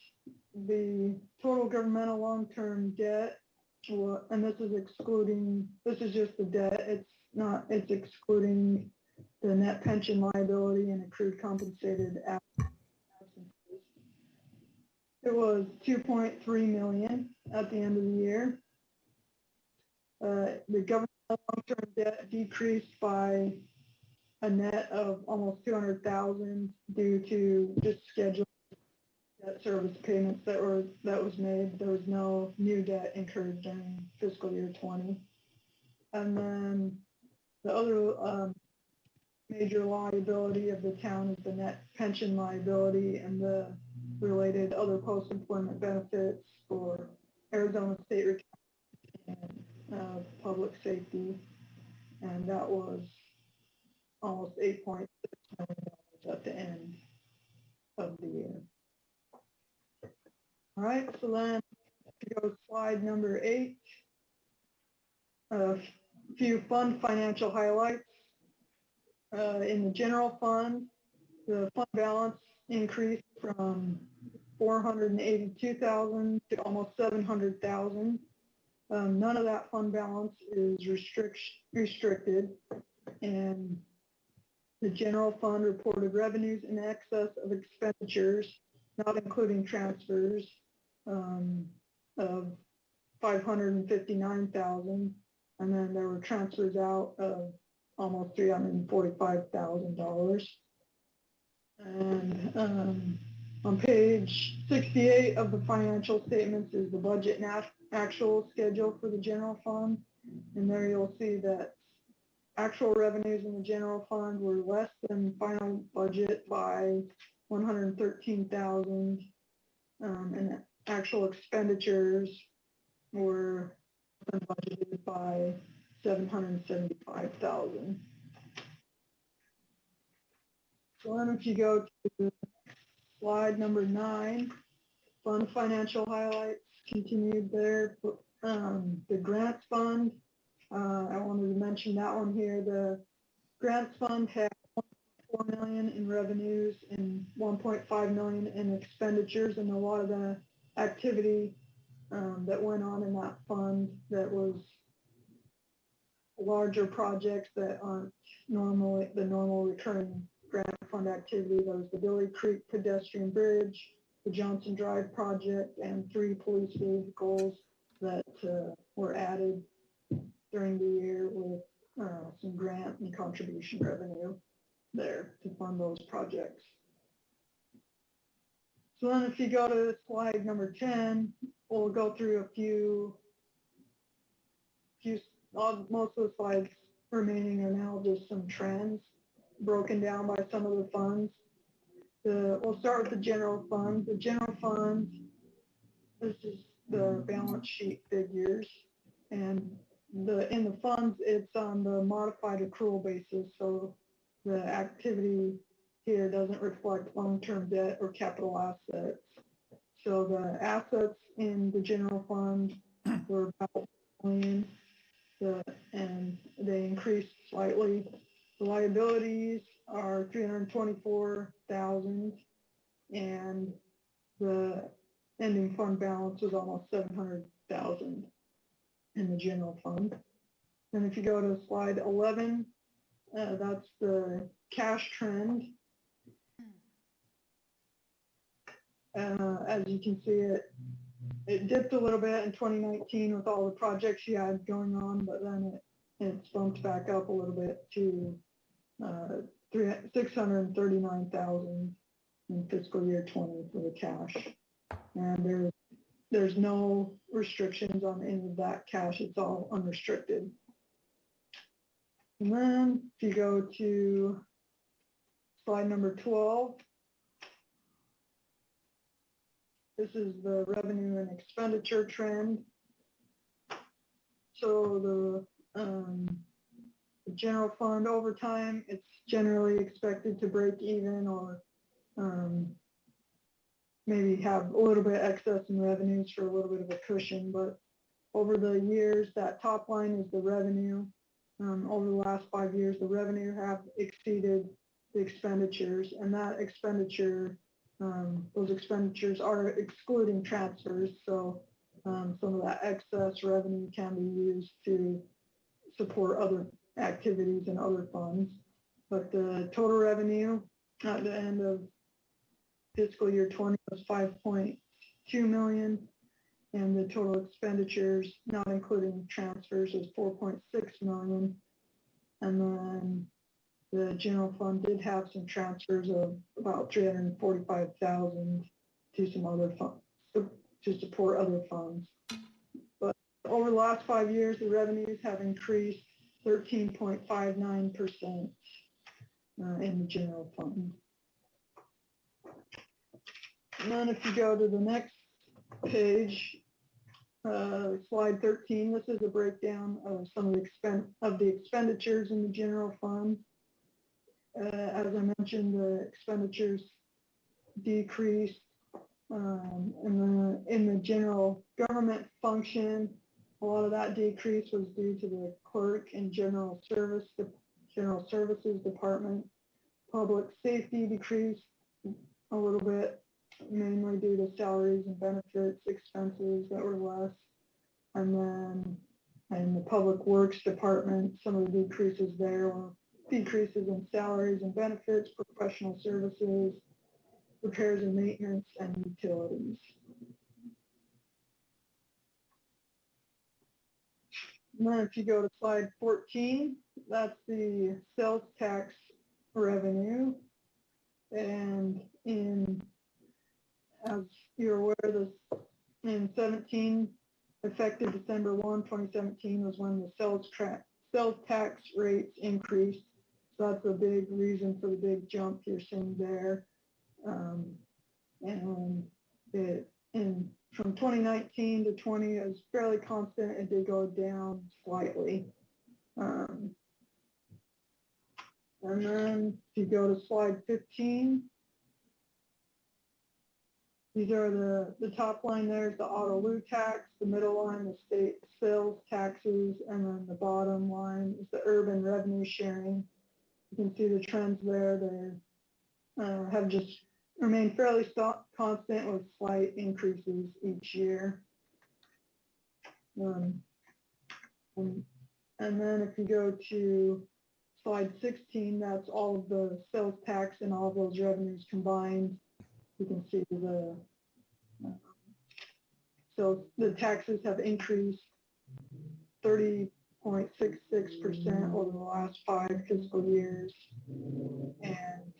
the total governmental long-term debt, and this is just the debt. It's excluding the net pension liability and accrued compensated absences. It was 2.3 million at the end of the year. The government long-term debt decreased by a net of almost 200,000 due to just scheduled debt service payments that was made. There was no new debt incurred during fiscal year 20. And then the other major liability of the town is the net pension liability and the related other post-employment benefits for Arizona State Retirement and public safety, and that was almost 8.6 million. if you go to slide number 8, a few fund financial highlights. In the general fund, the fund balance increased from 482,000 to almost 700,000. None of that fund balance is restricted, and the general fund reported revenues in excess of expenditures, not including transfers, of 559,000, and then there were transfers out of almost $345,000. And on page 68 of the financial statements is the budget and actual schedule for the general fund. And there you'll see that actual revenues in the general fund were less than final budget by 113,000, and actual expenditures were budgeted by 775,000. So then if you go to slide number 9, fund financial highlights continued there. The grants fund, I wanted to mention that one here. The grants fund had 1.4 million in revenues and 1.5 million in expenditures, and a lot of the activity that went on in that fund that was larger projects that aren't normally the normal recurring grant fund activity. There was the Billy Creek pedestrian bridge, the Johnson Drive project, and 3 police vehicles that were added during the year with some grant and contribution revenue there to fund those projects. So then if you go to slide number 10, we'll go through a few most of the slides remaining are now just some trends broken down by some of the funds. We'll start with the general fund. The general fund, this is the balance sheet figures, and in the funds, it's on the modified accrual basis, so the activity here doesn't reflect long-term debt or capital assets. So the assets in the general fund were about $1 million, and they increased slightly. The liabilities are 324,000, and the ending fund balance was almost 700,000 in the general fund. And if you go to slide 11, that's the cash trend. As you can see, it dipped a little bit in 2019 with all the projects you had going on, but then it bumped back up a little bit to 639,000 in fiscal year 20 for the cash. And there's no restrictions on any of that cash. It's all unrestricted. And then if you go to slide number 12, this is the revenue and expenditure trend. So the general fund over time, it's generally expected to break even or maybe have a little bit excess in revenues for a little bit of a cushion. But over the years, that top line is the revenue. Over the last 5 years, the revenue have exceeded the expenditures, and that expenditure, those expenditures are excluding transfers. So some of that excess revenue can be used to support other activities and other funds. But the total revenue at the end of fiscal year 20 was 5.2 million, and the total expenditures, not including transfers, is 4.6 million. And then the general fund did have some transfers of about 345,000 to some other funds to support other funds. But over the last 5 years, the revenues have increased 13.59% in the general fund. And then if you go to the next page, slide 13, this is a breakdown of some of the expenditures in the general fund. As I mentioned, the expenditures decreased And then in the general government function, a lot of that decrease was due to the clerk and general services department. Public safety decreased a little bit, mainly due to salaries and benefits expenses that were less. And then in the public works department, some of the decreases there were decreases in salaries and benefits, professional services, repairs and maintenance, and utilities. And then if you go to slide 14, that's the sales tax revenue. And as you're aware, this in 17, effective December 1, 2017 was when the sales tax rates increased. So that's a big reason for the big jump you're seeing there. And from 2019 to 20, it was fairly constant. It did go down slightly. And then if you go to slide 15, these are the top line there is the auto lieu tax, the middle line, the state sales taxes, and then the bottom line is the urban revenue sharing. You can see the trends there. They have just remained fairly constant with slight increases each year. And then if you go to slide 16, that's all of the sales tax and all of those revenues combined. You can see so the taxes have increased 30.66% over the last 5 fiscal years, and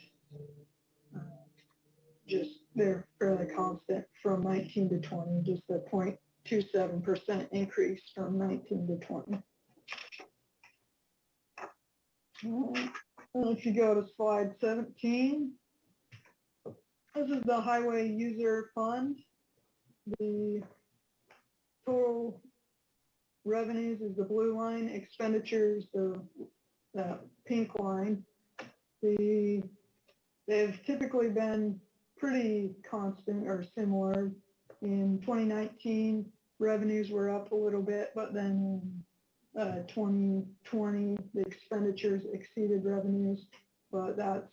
just they're fairly constant from 19 to 20, just a 0.27% increase from 19 to 20. And if you go to slide 17, this is the highway user fund. The total revenues is the blue line, expenditures the pink line. They've typically been pretty constant or similar. In 2019, revenues were up a little bit, but then in 2020, the expenditures exceeded revenues, but that's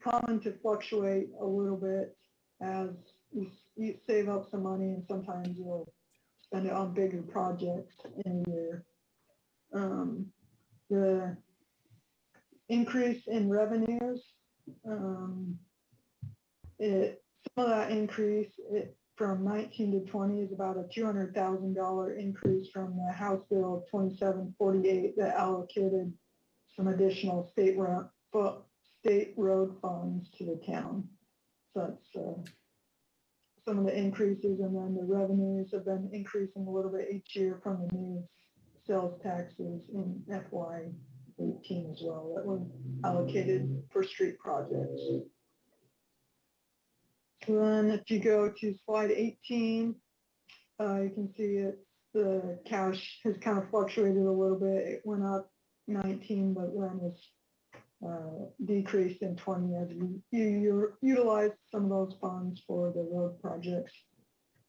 common to fluctuate a little bit as you save up some money and sometimes you'll spend it on bigger projects in a year. The increase in revenues, some of that increase from 19 to 20 is about a $200,000 increase from the House Bill 2748 that allocated some additional state road funds to the town. So that's some of the increases, and then the revenues have been increasing a little bit each year from the new sales taxes in FY18 as well that were allocated for street projects. So then if you go to slide 18, you can see the cash has kind of fluctuated a little bit. It went up 19, but then was decreased in 20 as you utilized some of those funds for the road projects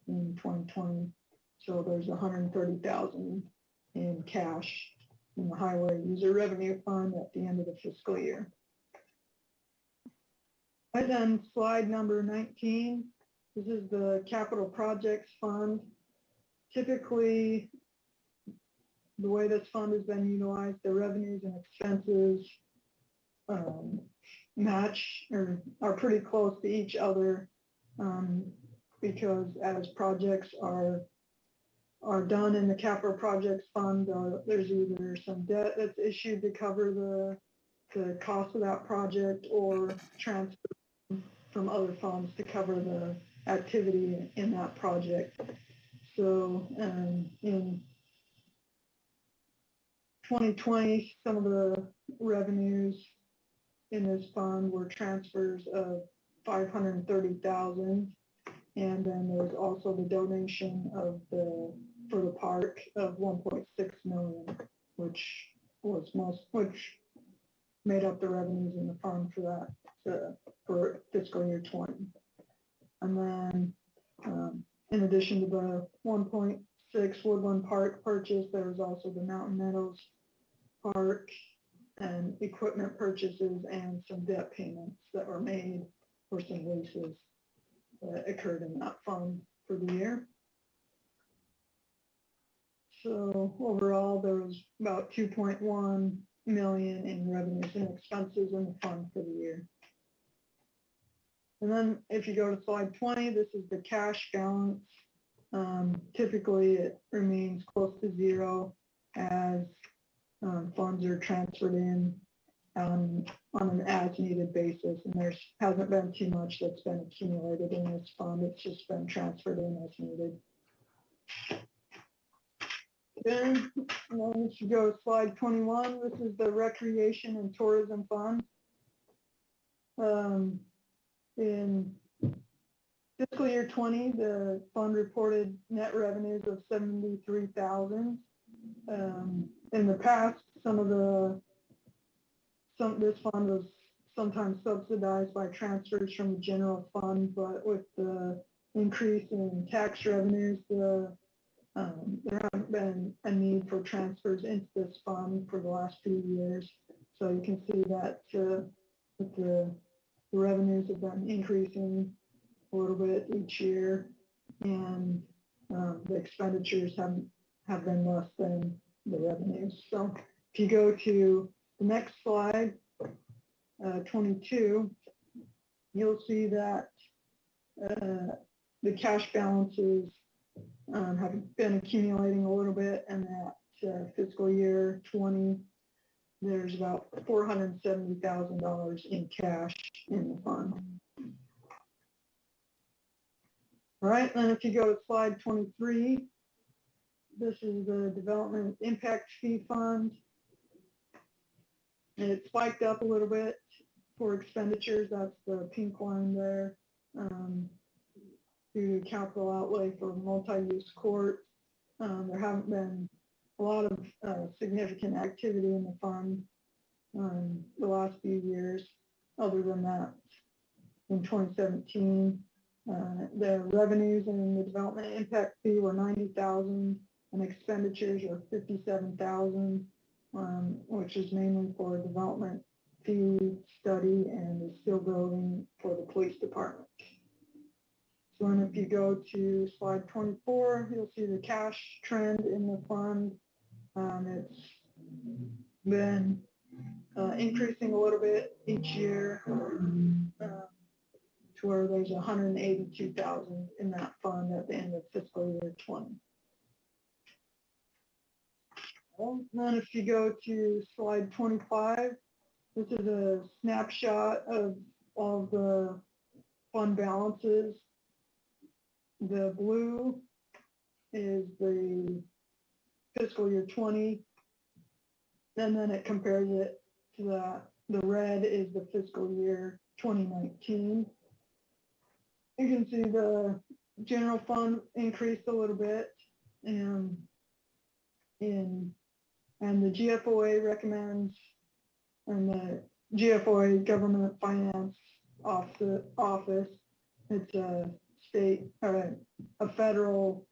in 2020. So there's 130,000 in cash in the highway user revenue fund at the end of the fiscal year. And then slide number 19, this is the capital projects fund. Typically, the way this fund has been utilized, the revenues and expenses match or are pretty close to each other because as projects are done in the capital projects fund, there's either some debt that's issued to cover the cost of that project or transfer from other funds to cover the activity in that project. So in 2020, some of the revenues in this fund were transfers of $530,000, and then there's also the donation for the park of $1.6 million, which made up the revenues in the fund for that for fiscal year 20. And then 6 Woodland Park purchase. There was also the Mountain Meadows Park and equipment purchases and some debt payments that were made for some leases that occurred in that fund for the year. So overall, there was about 2.1 million in revenues and expenses in the fund for the year. And then if you go to slide 20, this is the cash balance. Typically, it remains close to zero as funds are transferred in on an as-needed basis, and there hasn't been too much that's been accumulated in this fund. It's just been transferred in as needed. Then if you go to slide 21, this is the Recreation and Tourism Fund. In fiscal year 20, the fund reported net revenues of $73,000. In the past, this fund was sometimes subsidized by transfers from the general fund, but with the increase in tax revenues, there hasn't been a need for transfers into this fund for the last few years. So you can see that the revenues have been increasing a little bit each year, and the expenditures have been less than the revenues. So if you go to the next slide, 22, you'll see that the cash balances have been accumulating a little bit, and that fiscal year 20, there's about $470,000 in cash in the fund. All right, and if you go to slide 23, this is the Development Impact Fee Fund. And it spiked up a little bit for expenditures. That's the pink line there. Due to capital outlay for multi-use court. There haven't been a lot of significant activity in the fund the last few years. Other than that, in 2017, the revenues in the Development Impact Fee were $90,000, and expenditures were $57,000, which is mainly for a development fee study and the steel building for the police department. So and if you go to slide 24, you'll see the cash trend in the fund. It's been increasing a little bit each year to where there's 182,000 in that fund at the end of fiscal year 20. And then if you go to slide 25, this is a snapshot of all the fund balances. The blue is the fiscal year 20, and then it compares it to the red is the fiscal year 2019. You can see the general fund increased a little bit, and the GFOA recommends, and the GFOA Government Finance Office, it's a state or a federal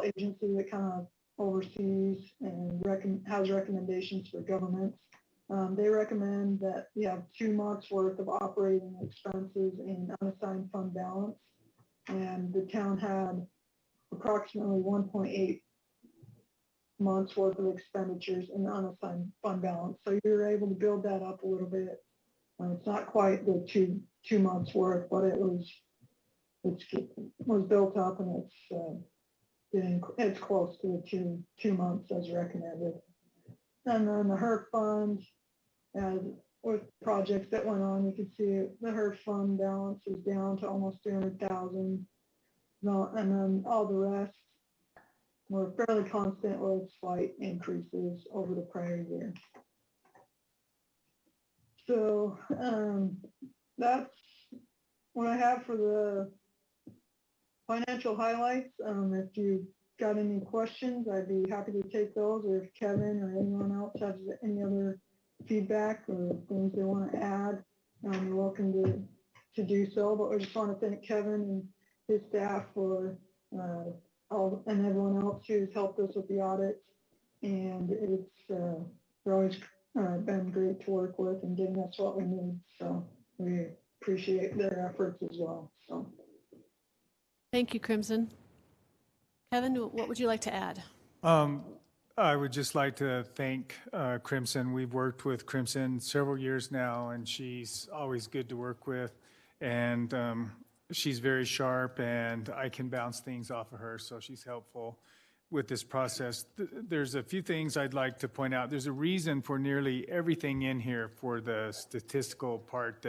agency that kind of oversees and has recommendations for governments. They recommend that you have 2 months worth of operating expenses in unassigned fund balance, and the town had approximately 1.8 months worth of expenditures in the unassigned fund balance. So you're able to build that up a little bit. It's not quite the two months worth, but it was built up, and it's close to the two months as recommended. And then the HERF fund, with projects that went on, you can see the HERF fund balance is down to almost 300,000. And then all the rest were fairly constant with slight increases over the prior year. So that's what I have for the financial highlights. If you've got any questions, I'd be happy to take those, or if Kevin or anyone else has any other feedback or things they want to add, you're welcome to do so. But I just want to thank Kevin and his staff for and everyone else who's helped us with the audit. And they're always been great to work with and giving us what we need. So we appreciate their efforts as well. So.
Thank you, Crimson. Kevin, what would you like to add?
I would just like to thank Crimson. We've worked with Crimson several years now, and she's always good to work with. And she's very sharp, and I can bounce things off of her, so she's helpful with this process. There's a few things I'd like to point out. There's a reason for nearly everything in here for the statistical part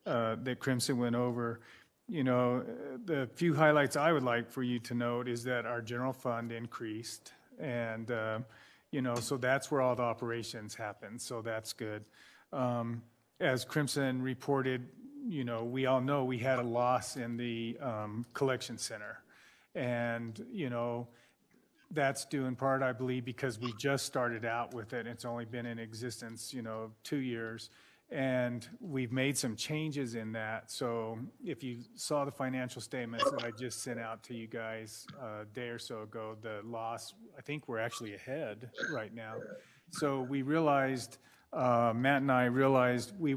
that Crimson went over. You know, the few highlights I would like for you to note is that our general fund increased. And, you know, so that's where all the operations happen. So that's good. As Crimson reported, you know we had a loss in the collection center. And, you know, that's due in part, I believe, because we just started out with it. It's only been in existence, 2 years. And we've made some changes in that. So if you saw the financial statements that I just sent out to you guys a day or so ago, the loss, I think we're actually ahead right now. So we realized, Matt and I realized we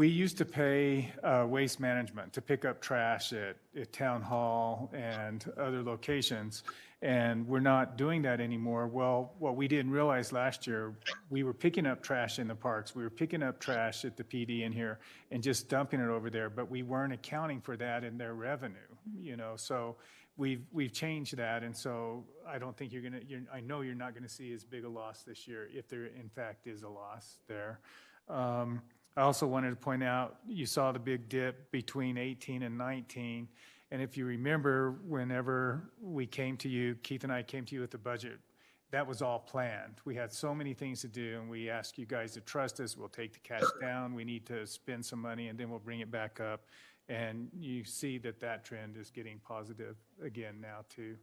used to pay waste management to pick up trash at Town Hall and other locations, and we're not doing that anymore. Well, what we didn't realize last year, we were picking up trash in the parks, we were picking up trash at the PD in here and just dumping it over there, but we weren't accounting for that in their revenue, so we've changed that. And so I don't think I know you're not gonna see as big a loss this year if there in fact is a loss there. I also wanted to point out, you saw the big dip between 18 and 19. And if you remember, whenever we came to you, Keith and I came to you with the budget, that was all planned. We had so many things to do, and we asked you guys to trust us. We'll take the cash down. We need to spend some money, and then we'll bring it back up. And you see that trend is getting positive again now too.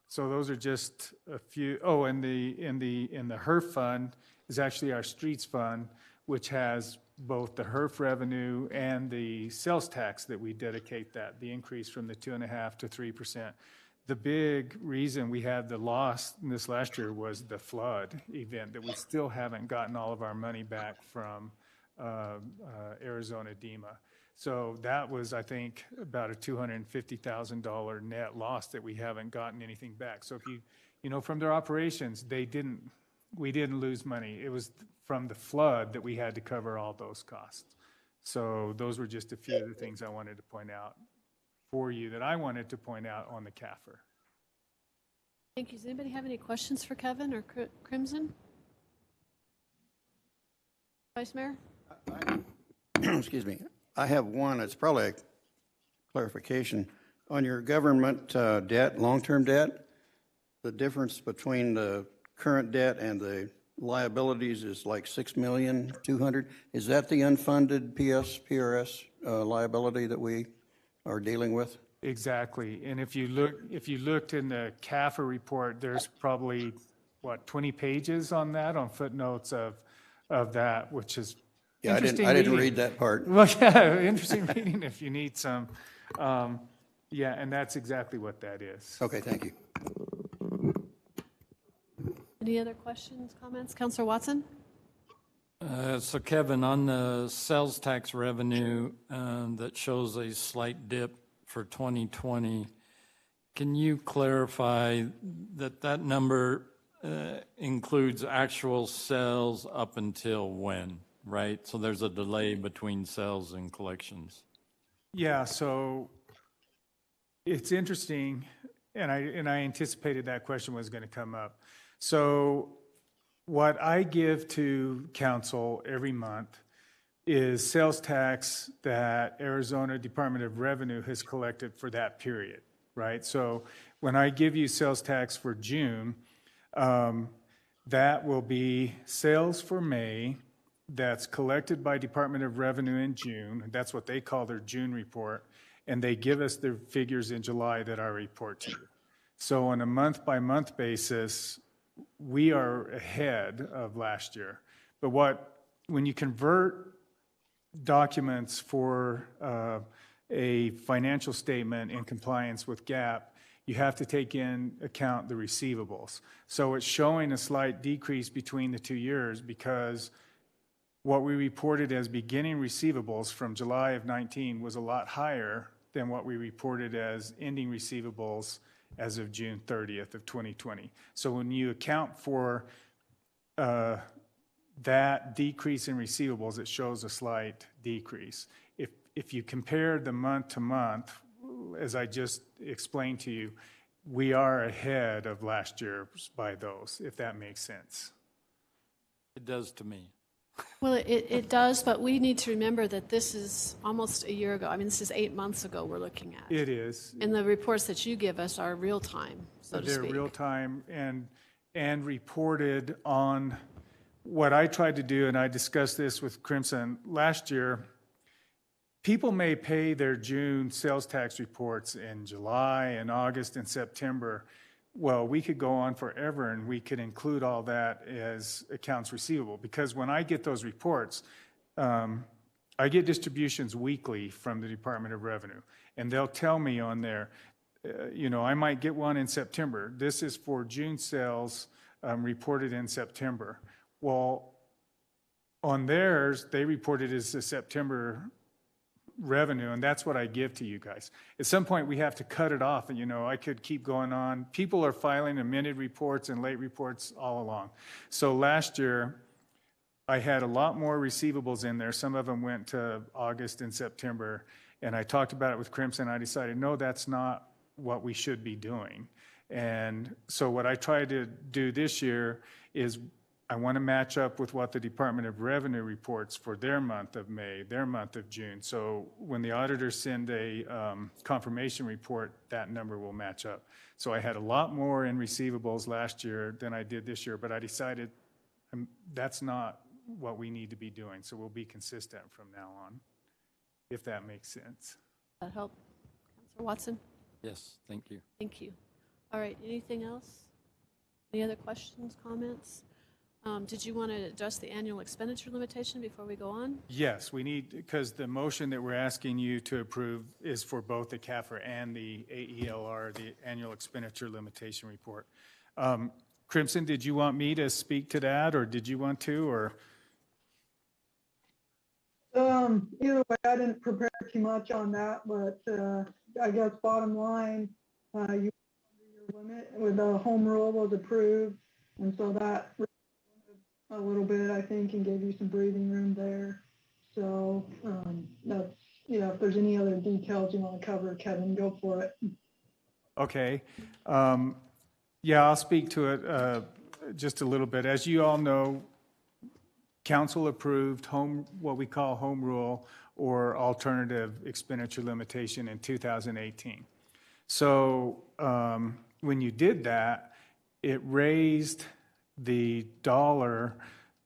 So those are just a few. Oh, and in the HERF fund is actually our streets fund, which has both the HERF revenue and the sales tax that we dedicate that, the increase from the 2.5% to 3%. The big reason we had the loss in this last year was the flood event that we still haven't gotten all of our money back from Arizona DEMA. So that was, I think, about a $250,000 net loss that we haven't gotten anything back. So if from their operations, we didn't lose money. It was from the flood that we had to cover all those costs. So those were just a few of the things I wanted to point out for you that I wanted to point out on the CAFR.
Thank you. Does anybody have any questions for Kevin or Crimson? Vice Mayor?
Excuse me. I have one. It's probably a clarification. On your government debt, long-term debt, the difference between the current debt and the liabilities is like $6,200,000. Is that the unfunded PRS liability that we are dealing with?
Exactly. And if you looked in the CAFR report, there's probably 20 pages on that, on footnotes of that, which is interesting.
I didn't read that part.
Well, yeah, interesting reading if you need some. Yeah, and that's exactly what that is.
Okay, thank you.
Any other questions, comments? Councilor Watson?
So Kevin, on the sales tax revenue that shows a slight dip for 2020, can you clarify that number includes actual sales up until when, right? So there's a delay between sales and collections.
Yeah, so it's interesting, and I anticipated that question was going to come up. So what I give to council every month is sales tax that Arizona Department of Revenue has collected for that period, right? So when I give you sales tax for June, that will be sales for May that's collected by Department of Revenue in June. That's what they call their June report. And they give us their figures in July that I report to you. So on a month-by-month basis, we are ahead of last year. But when you convert documents for a financial statement in compliance with GAAP, you have to take in account the receivables. So it's showing a slight decrease between the 2 years because what we reported as beginning receivables from July of 19 was a lot higher than what we reported as ending receivables as of June 30th of 2020. So when you account for that decrease in receivables, it shows a slight decrease. If you compare the month to month, as I just explained to you, we are ahead of last year by those, if that makes sense.
It does to me.
Well, it does, but we need to remember that this is almost a year ago. I mean, this is 8 months ago we're looking at.
It is.
And the reports that you give us are real time, so to speak.
They're real time and reported on what I tried to do, and I discussed this with Crimson last year. People may pay their June sales tax reports in July and August and September. Well, we could go on forever and we could include all that as accounts receivable, because when I get those reports, I get distributions weekly from the Department of Revenue, and they'll tell me on there, I might get one in September. This is for June sales reported in September. Well, on theirs, they reported as the September revenue, and that's what I give to you guys. At some point, we have to cut it off, and I could keep going on. People are filing amended reports and late reports all along. So last year, I had a lot more receivables in there. Some of them went to August and September, and I talked about it with Crimson. I decided, no, that's not what we should be doing. And so what I tried to do this year is I want to match up with what the Department of Revenue reports for their month of May, their month of June. So when the auditors send a confirmation report, that number will match up. So I had a lot more in receivables last year than I did this year, but I decided that's not what we need to be doing. So we'll be consistent from now on, if that makes sense.
That help? Councilor Watson?
Yes, thank you.
Thank you. All right, anything else? Any other questions, comments? Did you want to address the annual expenditure limitation before we go on?
Yes, we need, because the motion that we're asking you to approve is for both the CAFR and the AELR, the annual expenditure limitation report. Crimson, did you want me to speak to that, or did you want to, or?
Either way, I didn't prepare too much on that, but I guess bottom line, you were under your limit with the home rule was approved, and so that a little bit, I think, and gave you some breathing room there. So that's, if there's any other details you want to cover, Kevin, go for it.
Okay. Yeah, I'll speak to it just a little bit. As you all know, council approved what we call home rule or alternative expenditure limitation in 2018. So when you did that, it raised the dollar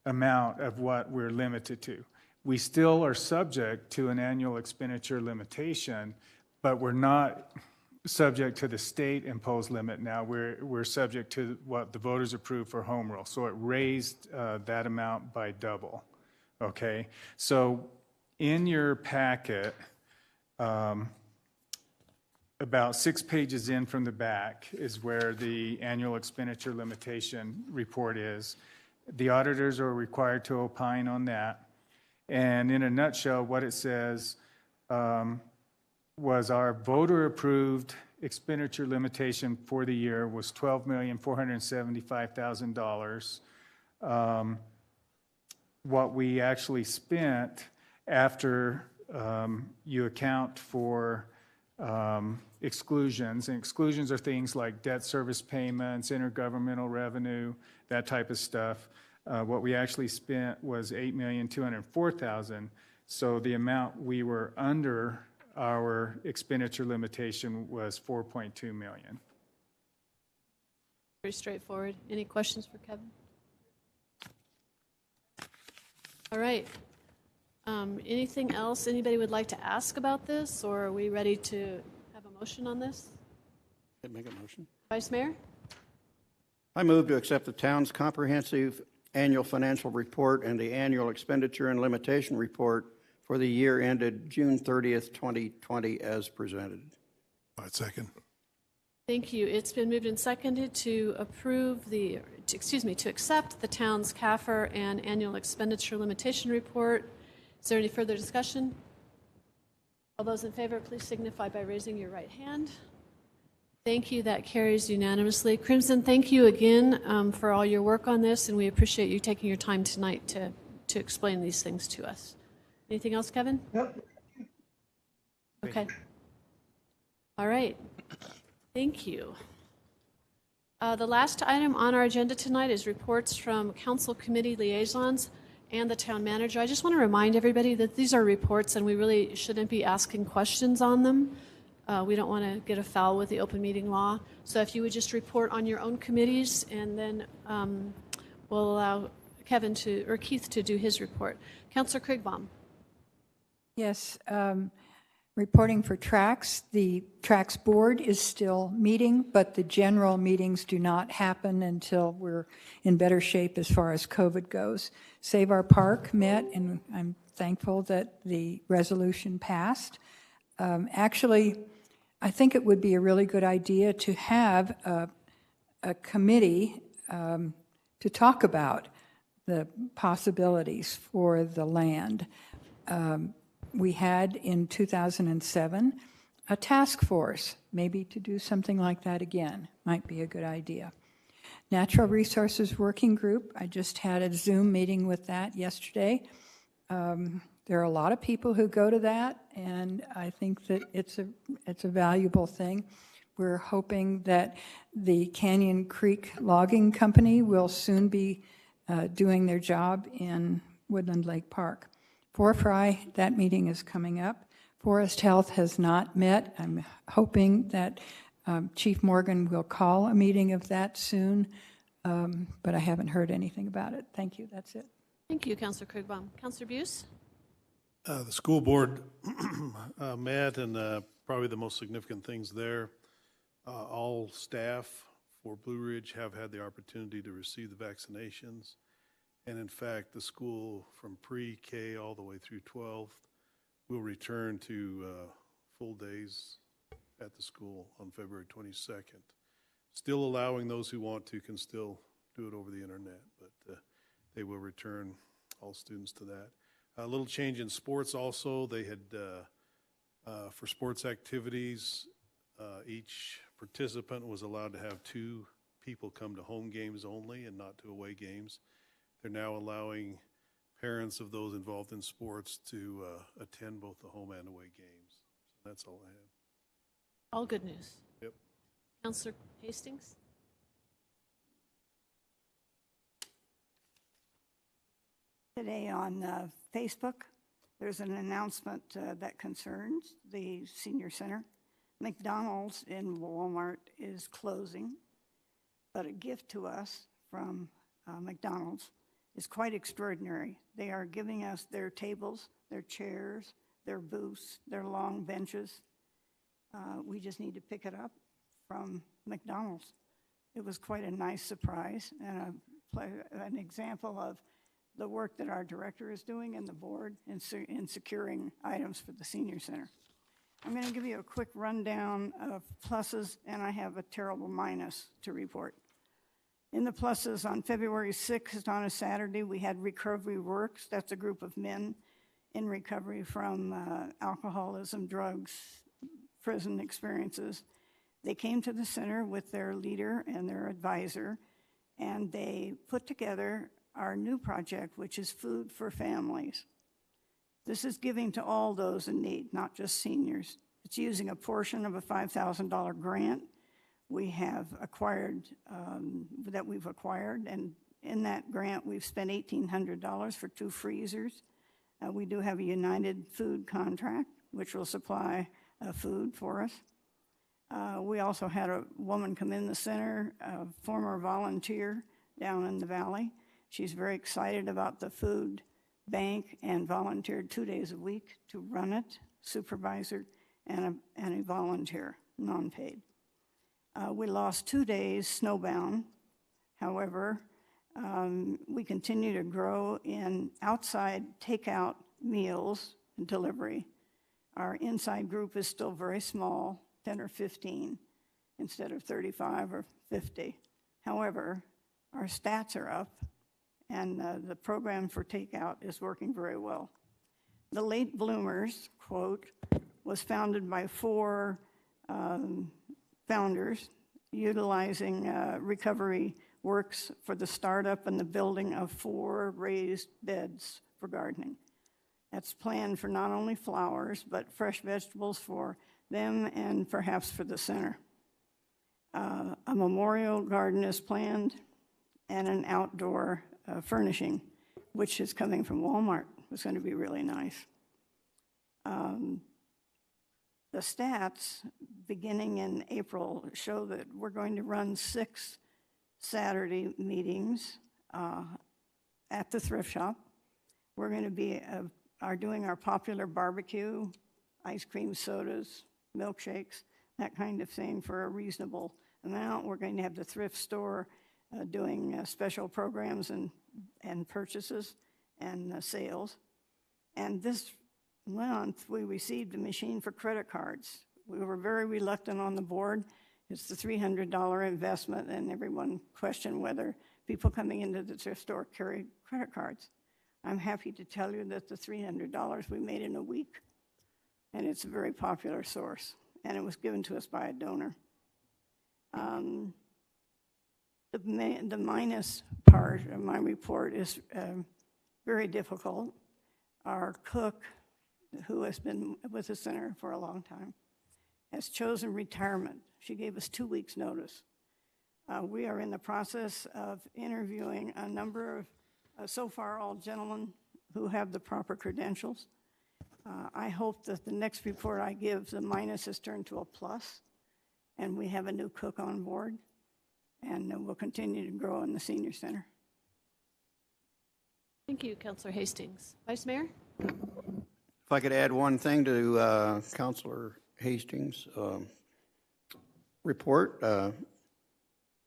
amount of what we're limited to. We still are subject to an annual expenditure limitation, but we're not subject to the state imposed limit now. We're subject to what the voters approved for home rule. So it raised that amount by double. Okay, so in your packet, about 6 pages in from the back is where the annual expenditure limitation report is. The auditors are required to opine on that. And in a nutshell, what it says was our voter-approved expenditure limitation for the year was $12,475,000. What we actually spent after you account for exclusions, and exclusions are things like debt service payments, intergovernmental revenue, that type of stuff. What we actually spent was $8,204,000. So the amount we were under our expenditure limitation was $4.2 million.
Pretty straightforward. Any questions for Kevin? All right. Anything else anybody would like to ask about this, or are we ready to have a motion on this?
Make a motion.
Vice Mayor?
I move to accept the town's comprehensive annual financial report and the annual expenditure and limitation report for the year ended June 30th, 2020, as presented.
I'd second.
Thank you. It's been moved and seconded to to accept the town's CAFR and annual expenditure limitation report. Is there any further discussion? All those in favor, please signify by raising your right hand. Thank you. That carries unanimously. Crimson, thank you again for all your work on this, and we appreciate you taking your time tonight to explain these things to us. Anything else, Kevin?
Yep.
Okay. All right. Thank you. The last item on our agenda tonight is reports from council committee liaisons and the town manager. I just want to remind everybody that these are reports and we really shouldn't be asking questions on them. We don't want to get afoul with the open meeting law. So if you would just report on your own committees, and then we'll allow Keith to do his report. Councilor Krigbaum.
Yes, reporting for TRAX. The TRAX board is still meeting, but the general meetings do not happen until we're in better shape as far as COVID goes. Save Our Park met, and I'm thankful that the resolution passed. Actually, I think it would be a really good idea to have a committee to talk about the possibilities for the land. We had in 2007 a task force, maybe to do something like that again. Might be a good idea. Natural Resources Working Group, I just had a Zoom meeting with that yesterday. There are a lot of people who go to that, and I think that it's a valuable thing. We're hoping that the Canyon Creek Logging Company will soon be doing their job in Woodland Lake Park. Fry, that meeting is coming up. Forest Health has not met. I'm hoping that Chief Morgan will call a meeting of that soon, but I haven't heard anything about it. Thank you. That's it.
Thank you, Councilor Krigbaum. Councilor Buse?
The school board met, and probably the most significant things there, all staff for Blue Ridge have had the opportunity to receive the vaccinations. And in fact, the school from pre-K all the way through 12th will return to full days at the school on February 22nd. Still allowing those who want to can still do it over the internet, but they will return all students to that. A little change in sports also. They had, for sports activities, each participant was allowed to have 2 people come to home games only and not to away games. They're now allowing parents of those involved in sports to attend both the home and away games. So that's all I have.
All good news.
Yep.
Councilor Hastings?
Today on Facebook, there's an announcement that concerns the senior center. McDonald's in Walmart is closing, but a gift to us from McDonald's is quite extraordinary. They are giving us their tables, their chairs, their booths, their long benches. We just need to pick it up from McDonald's. It was quite a nice surprise and an example of the work that our director is doing and the board in securing items for the senior center. I'm going to give you a quick rundown of pluses, and I have a terrible minus to report. In the pluses, on February 6th, on a Saturday, we had Recovery Works. That's a group of men in recovery from alcoholism, drugs, prison experiences. They came to the center with their leader and their advisor, and they put together our new project, which is Food for Families. This is giving to all those in need, not just seniors. It's using a portion of a $5,000 grant we have acquired, and in that grant, we've spent $1,800 for 2 freezers. We do have a United Food contract, which will supply food for us. We also had a woman come in the center, a former volunteer down in the valley. She's very excited about the food bank and volunteered 2 days a week to run it, supervisor, and a volunteer, non-paid. We lost 2 days snowbound. However, we continue to grow in outside takeout meals delivery. Our inside group is still very small, 10 or 15, instead of 35 or 50. However, our stats are up, and the program for takeout is working very well. The Late Bloomers, quote, was founded by 4 founders utilizing recovery works for the startup and the building of 4 raised beds for gardening. That's planned for not only flowers, but fresh vegetables for them and perhaps for the center. A memorial garden is planned and an outdoor furnishing, which is coming from Walmart. It's going to be really nice. The stats beginning in April show that we're going to run 6 Saturday meetings at the thrift shop. We're going to be doing our popular barbecue, ice cream, sodas, milkshakes, that kind of thing for a reasonable amount. We're going to have the thrift store doing special programs and purchases and sales. And this month, we received a machine for credit cards. We were very reluctant on the board. It's the $300 investment, and everyone questioned whether people coming into the thrift store carry credit cards. I'm happy to tell you that the $300 we made in a week, and it's a very popular source, and it was given to us by a donor. The minus part of my report is very difficult. Our cook, who has been with the center for a long time, has chosen retirement. She gave us 2 weeks' notice. We are in the process of interviewing a number of, so far, all gentlemen who have the proper credentials. I hope that the next report I give, the minus is turned to a plus, and we have a new cook on board, and we'll continue to grow in the senior center.
Thank you, Councilor Hastings. Vice Mayor?
If I could add one thing to Councilor Hastings' report,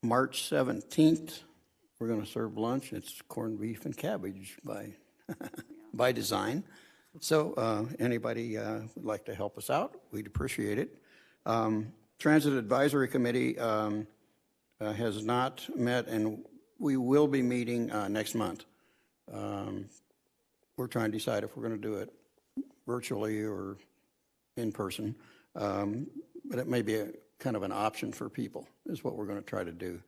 March 17th, we're going to serve lunch. It's corned beef and cabbage by design. So anybody would like to help us out, we'd appreciate it. Transit Advisory Committee has not met, and we will be meeting next month. We're trying to decide if we're going to do it virtually or in person, but it may be a kind of an option for people is what we're going to try to do.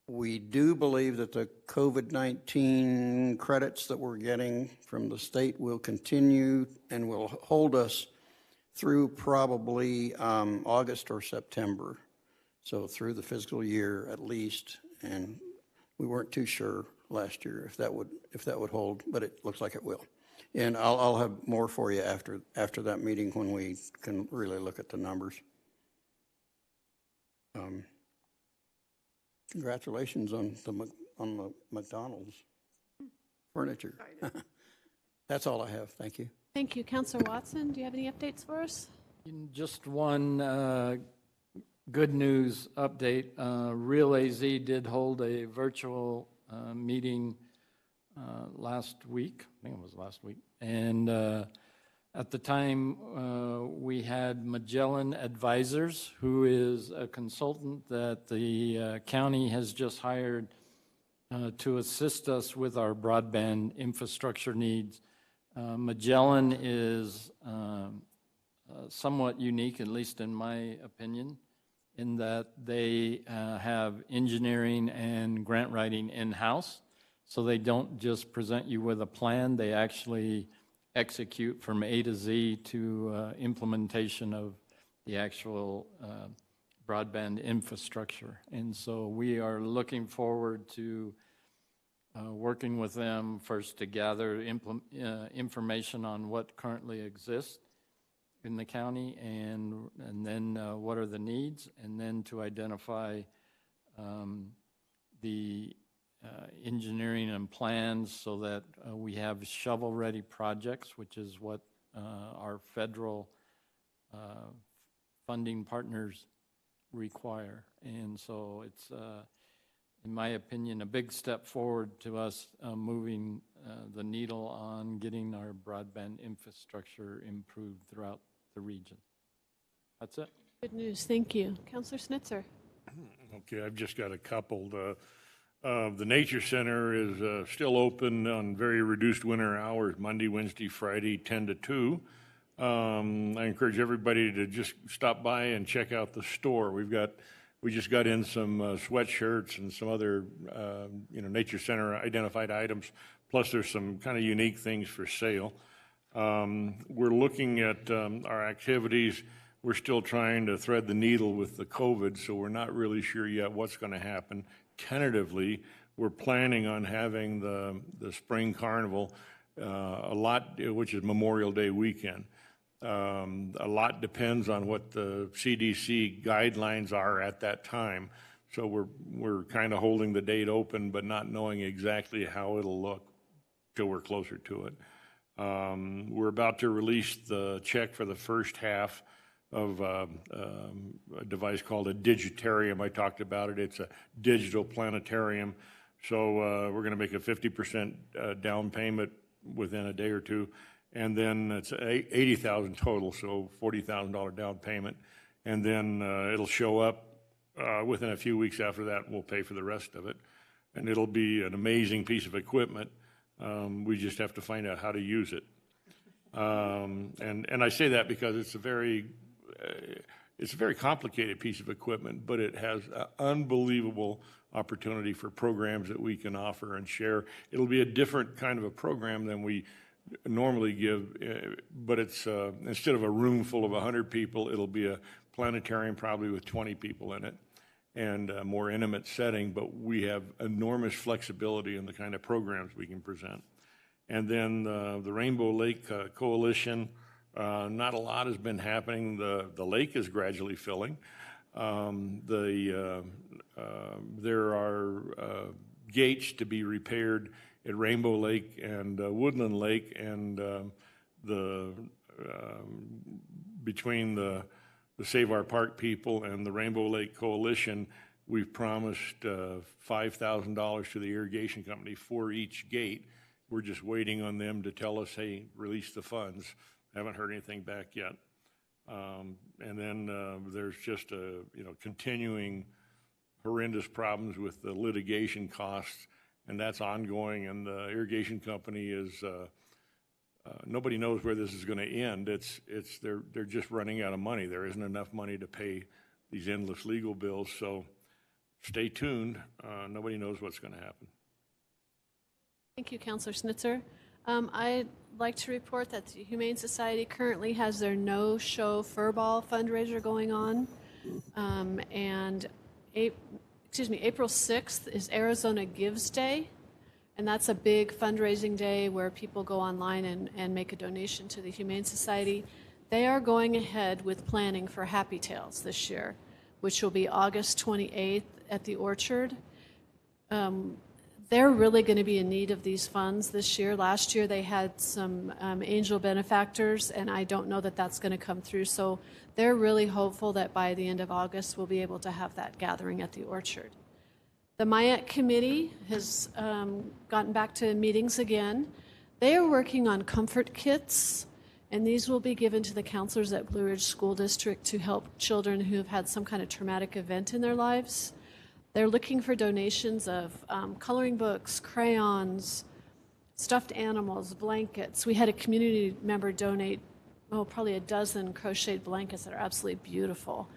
We do believe that the COVID-19 credits that we're getting from the state will continue and will hold us through probably August or September. So through the fiscal year at least, and we weren't too sure last year if that would hold, but it looks like it will. And I'll have more for you after that meeting when we can really look at the numbers. Congratulations on the McDonald's furniture. That's all I have. Thank you.
Thank you. Councilor Watson, do you have any updates for us?
Just one good news update. Real AZ did hold a virtual meeting last week. I think it was last week. And at the time, we had Magellan Advisors, who is a consultant that the county has just hired to assist us with our broadband infrastructure needs. Magellan is somewhat unique, at least in my opinion, in that they have engineering and grant writing in-house. So they don't just present you with a plan, they actually execute from A to Z to implementation of the actual broadband infrastructure. And so we are looking forward to working with them first to gather information on what currently exists in the county and then what are the needs, and then to identify the engineering and plans so that we have shovel-ready projects, which is what our federal funding partners require. And so in my opinion, a big step forward to us moving the needle on getting our broadband infrastructure improved throughout the region. That's it.
Good news. Thank you. Councilor Snitzer.
Okay, I've just got a couple. The Nature Center is still open on very reduced winter hours, Monday, Wednesday, Friday, 10 to 2. I encourage everybody to just stop by and check out the store. We just got in some sweatshirts and some other, Nature Center identified items. Plus, there's some kind of unique things for sale. We're looking at our activities. We're still trying to thread the needle with the COVID, so we're not really sure yet what's going to happen. Tentatively, we're planning on having the spring carnival which is Memorial Day weekend. A lot depends on what the CDC guidelines are at that time. So we're kind of holding the date open, but not knowing exactly how it'll look till we're closer to it. We're about to release the check for the first half of a device called a digitarium. I talked about it. It's a digital planetarium. So we're going to make a 50% down payment within a day or two. And then it's $80,000 total, so $40,000 down payment. And then it'll show up within a few weeks after that, and we'll pay for the rest of it. And it'll be an amazing piece of equipment. We just have to find out how to use it. And I say that because it's a very complicated piece of equipment, but it has an unbelievable opportunity for programs that we can offer and share. It'll be a different kind of a program than we normally give, but it's instead of a room full of 100 people, it'll be a planetarium probably with 20 people in it and a more intimate setting, but we have enormous flexibility in the kind of programs we can present. And then the Rainbow Lake Coalition, not a lot has been happening. The lake is gradually filling. There are gates to be repaired at Rainbow Lake and Woodland Lake, and between the Save Our Park people and the Rainbow Lake Coalition, we've promised $5,000 to the irrigation company for each gate. We're just waiting on them to tell us, hey, release the funds. Haven't heard anything back yet. And then there's just continuing horrendous problems with the litigation costs, and that's ongoing. And the irrigation company is nobody knows where this is going to end. They're just running out of money. There isn't enough money to pay these endless legal bills. So stay tuned. Nobody knows what's going to happen.
Thank you, Councilor Snitzer. I'd like to report that the Humane Society currently has their no-show furball fundraiser going on. April 6th is Arizona Gives Day, and that's a big fundraising day where people go online and make a donation to the Humane Society. They are going ahead with planning for Happy Tales this year, which will be August 28th at the Orchard. They're really going to be in need of these funds this year. Last year they had some angel benefactors, and I don't know that that's going to come through. So they're really hopeful that by the end of August we'll be able to have that gathering at the Orchard. The MIAC committee has gotten back to meetings again. They are working on comfort kits, and these will be given to the counselors at Blue Ridge School District to help children who have had some kind of traumatic event in their lives. They're looking for donations of coloring books, crayons, stuffed animals, blankets. We had a community member donate, probably a dozen crocheted blankets that are absolutely beautiful.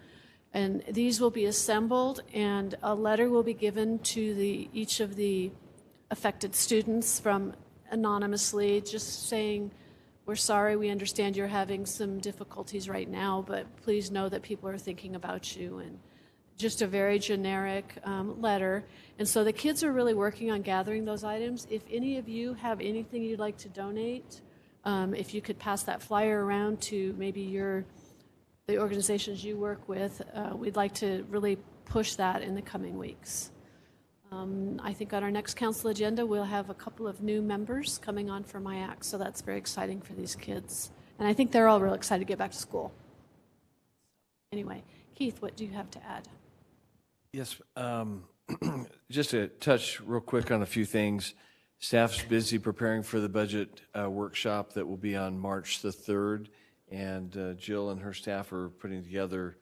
And these will be assembled, and a letter will be given to each of the affected students from anonymously, just saying, we're sorry, we understand you're having some difficulties right now, but please know that people are thinking about you, and just a very generic letter. And so the kids are really working on gathering those items. If any of you have anything you'd like to donate, if you could pass that flyer around to maybe the organizations you work with, we'd like to really push that in the coming weeks. I think on our next council agenda, we'll have a couple of new members coming on for MIAC, so that's very exciting for these kids. And I think they're all real excited to get back to school. Anyway, Keith, what do you have to add?
Yes, Just to touch real quick on a few things. Staff's busy preparing for the budget workshop that will be on March the 3rd. And Jill and her staff are putting together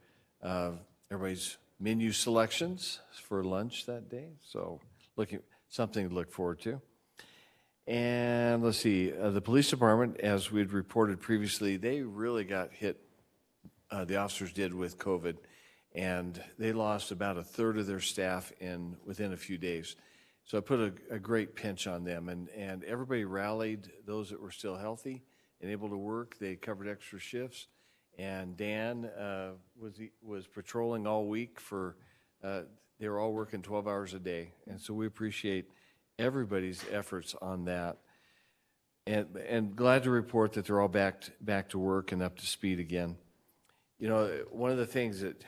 everybody's menu selections for lunch that day. So something to look forward to. And let's see, the police department, as we'd reported previously, they really got hit, the officers did, with COVID. And they lost about a third of their staff within a few days. So I put a great pinch on them, and everybody rallied. Those that were still healthy and able to work, they covered extra shifts. And Dan was patrolling all week they were all working 12 hours a day. And so we appreciate everybody's efforts on that. And glad to report that they're all back to work and up to speed again. You know, one of the things that,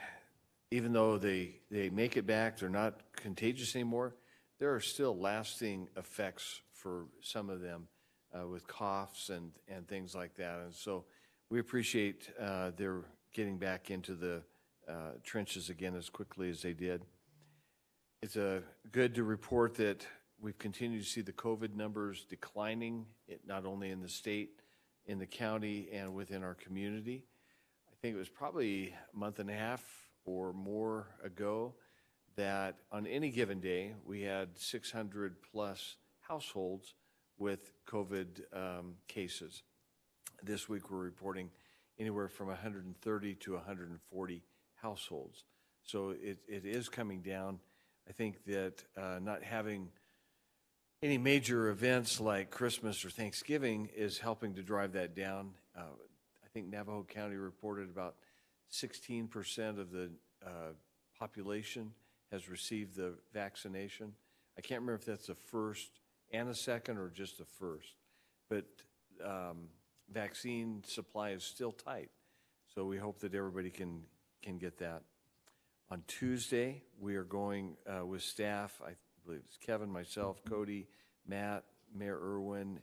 even though they make it back, they're not contagious anymore, there are still lasting effects for some of them with coughs and things like that. And so we appreciate their getting back into the trenches again as quickly as they did. It's good to report that we've continued to see the COVID numbers declining, not only in the state, in the county, and within our community. I think it was probably a month and a half or more ago that on any given day, we had 600 plus households with COVID cases. This week, we're reporting anywhere from 130 to 140 households. So it is coming down. I think that not having any major events like Christmas or Thanksgiving is helping to drive that down. I think Navajo County reported about 16% of the population has received the vaccination. I can't remember if that's the first and a second or just the first, but vaccine supply is still tight. So we hope that everybody can get that. On Tuesday, we are going with staff, I believe it's Kevin, myself, Cody, Matt, Mayor Irwin,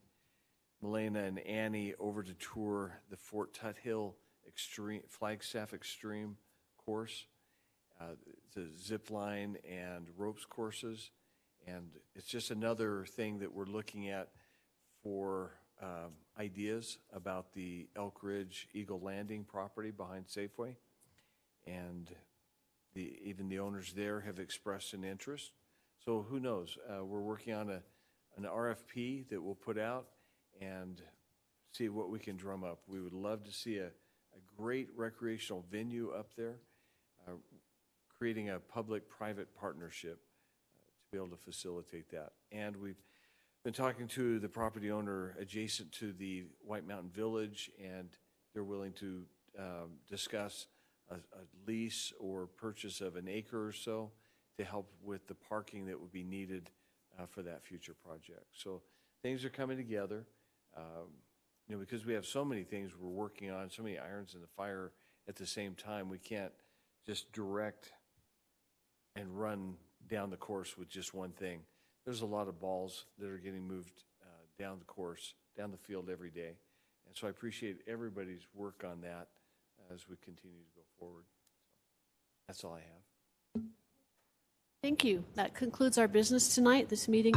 Melena, and Annie over to tour the Fort Tuthill Flagstaff Extreme course. It's a zip line and ropes courses. And it's just another thing that we're looking at for ideas about the Elk Ridge Eagle Landing property behind Safeway. And even the owners there have expressed an interest. So who knows? We're working on an RFP that we'll put out and see what we can drum up. We would love to see a great recreational venue up there, creating a public-private partnership to be able to facilitate that. And we've been talking to the property owner adjacent to the White Mountain Village, and they're willing to discuss a lease or purchase of an acre or so to help with the parking that would be needed for that future project. So things are coming together. Because we have so many things we're working on, so many irons in the fire at the same time, we can't just direct and run down the course with just one thing. There's a lot of balls that are getting moved down the course, down the field every day. And so I appreciate everybody's work on that as we continue to go forward. That's all I have.
Thank you. That concludes our business tonight. This meeting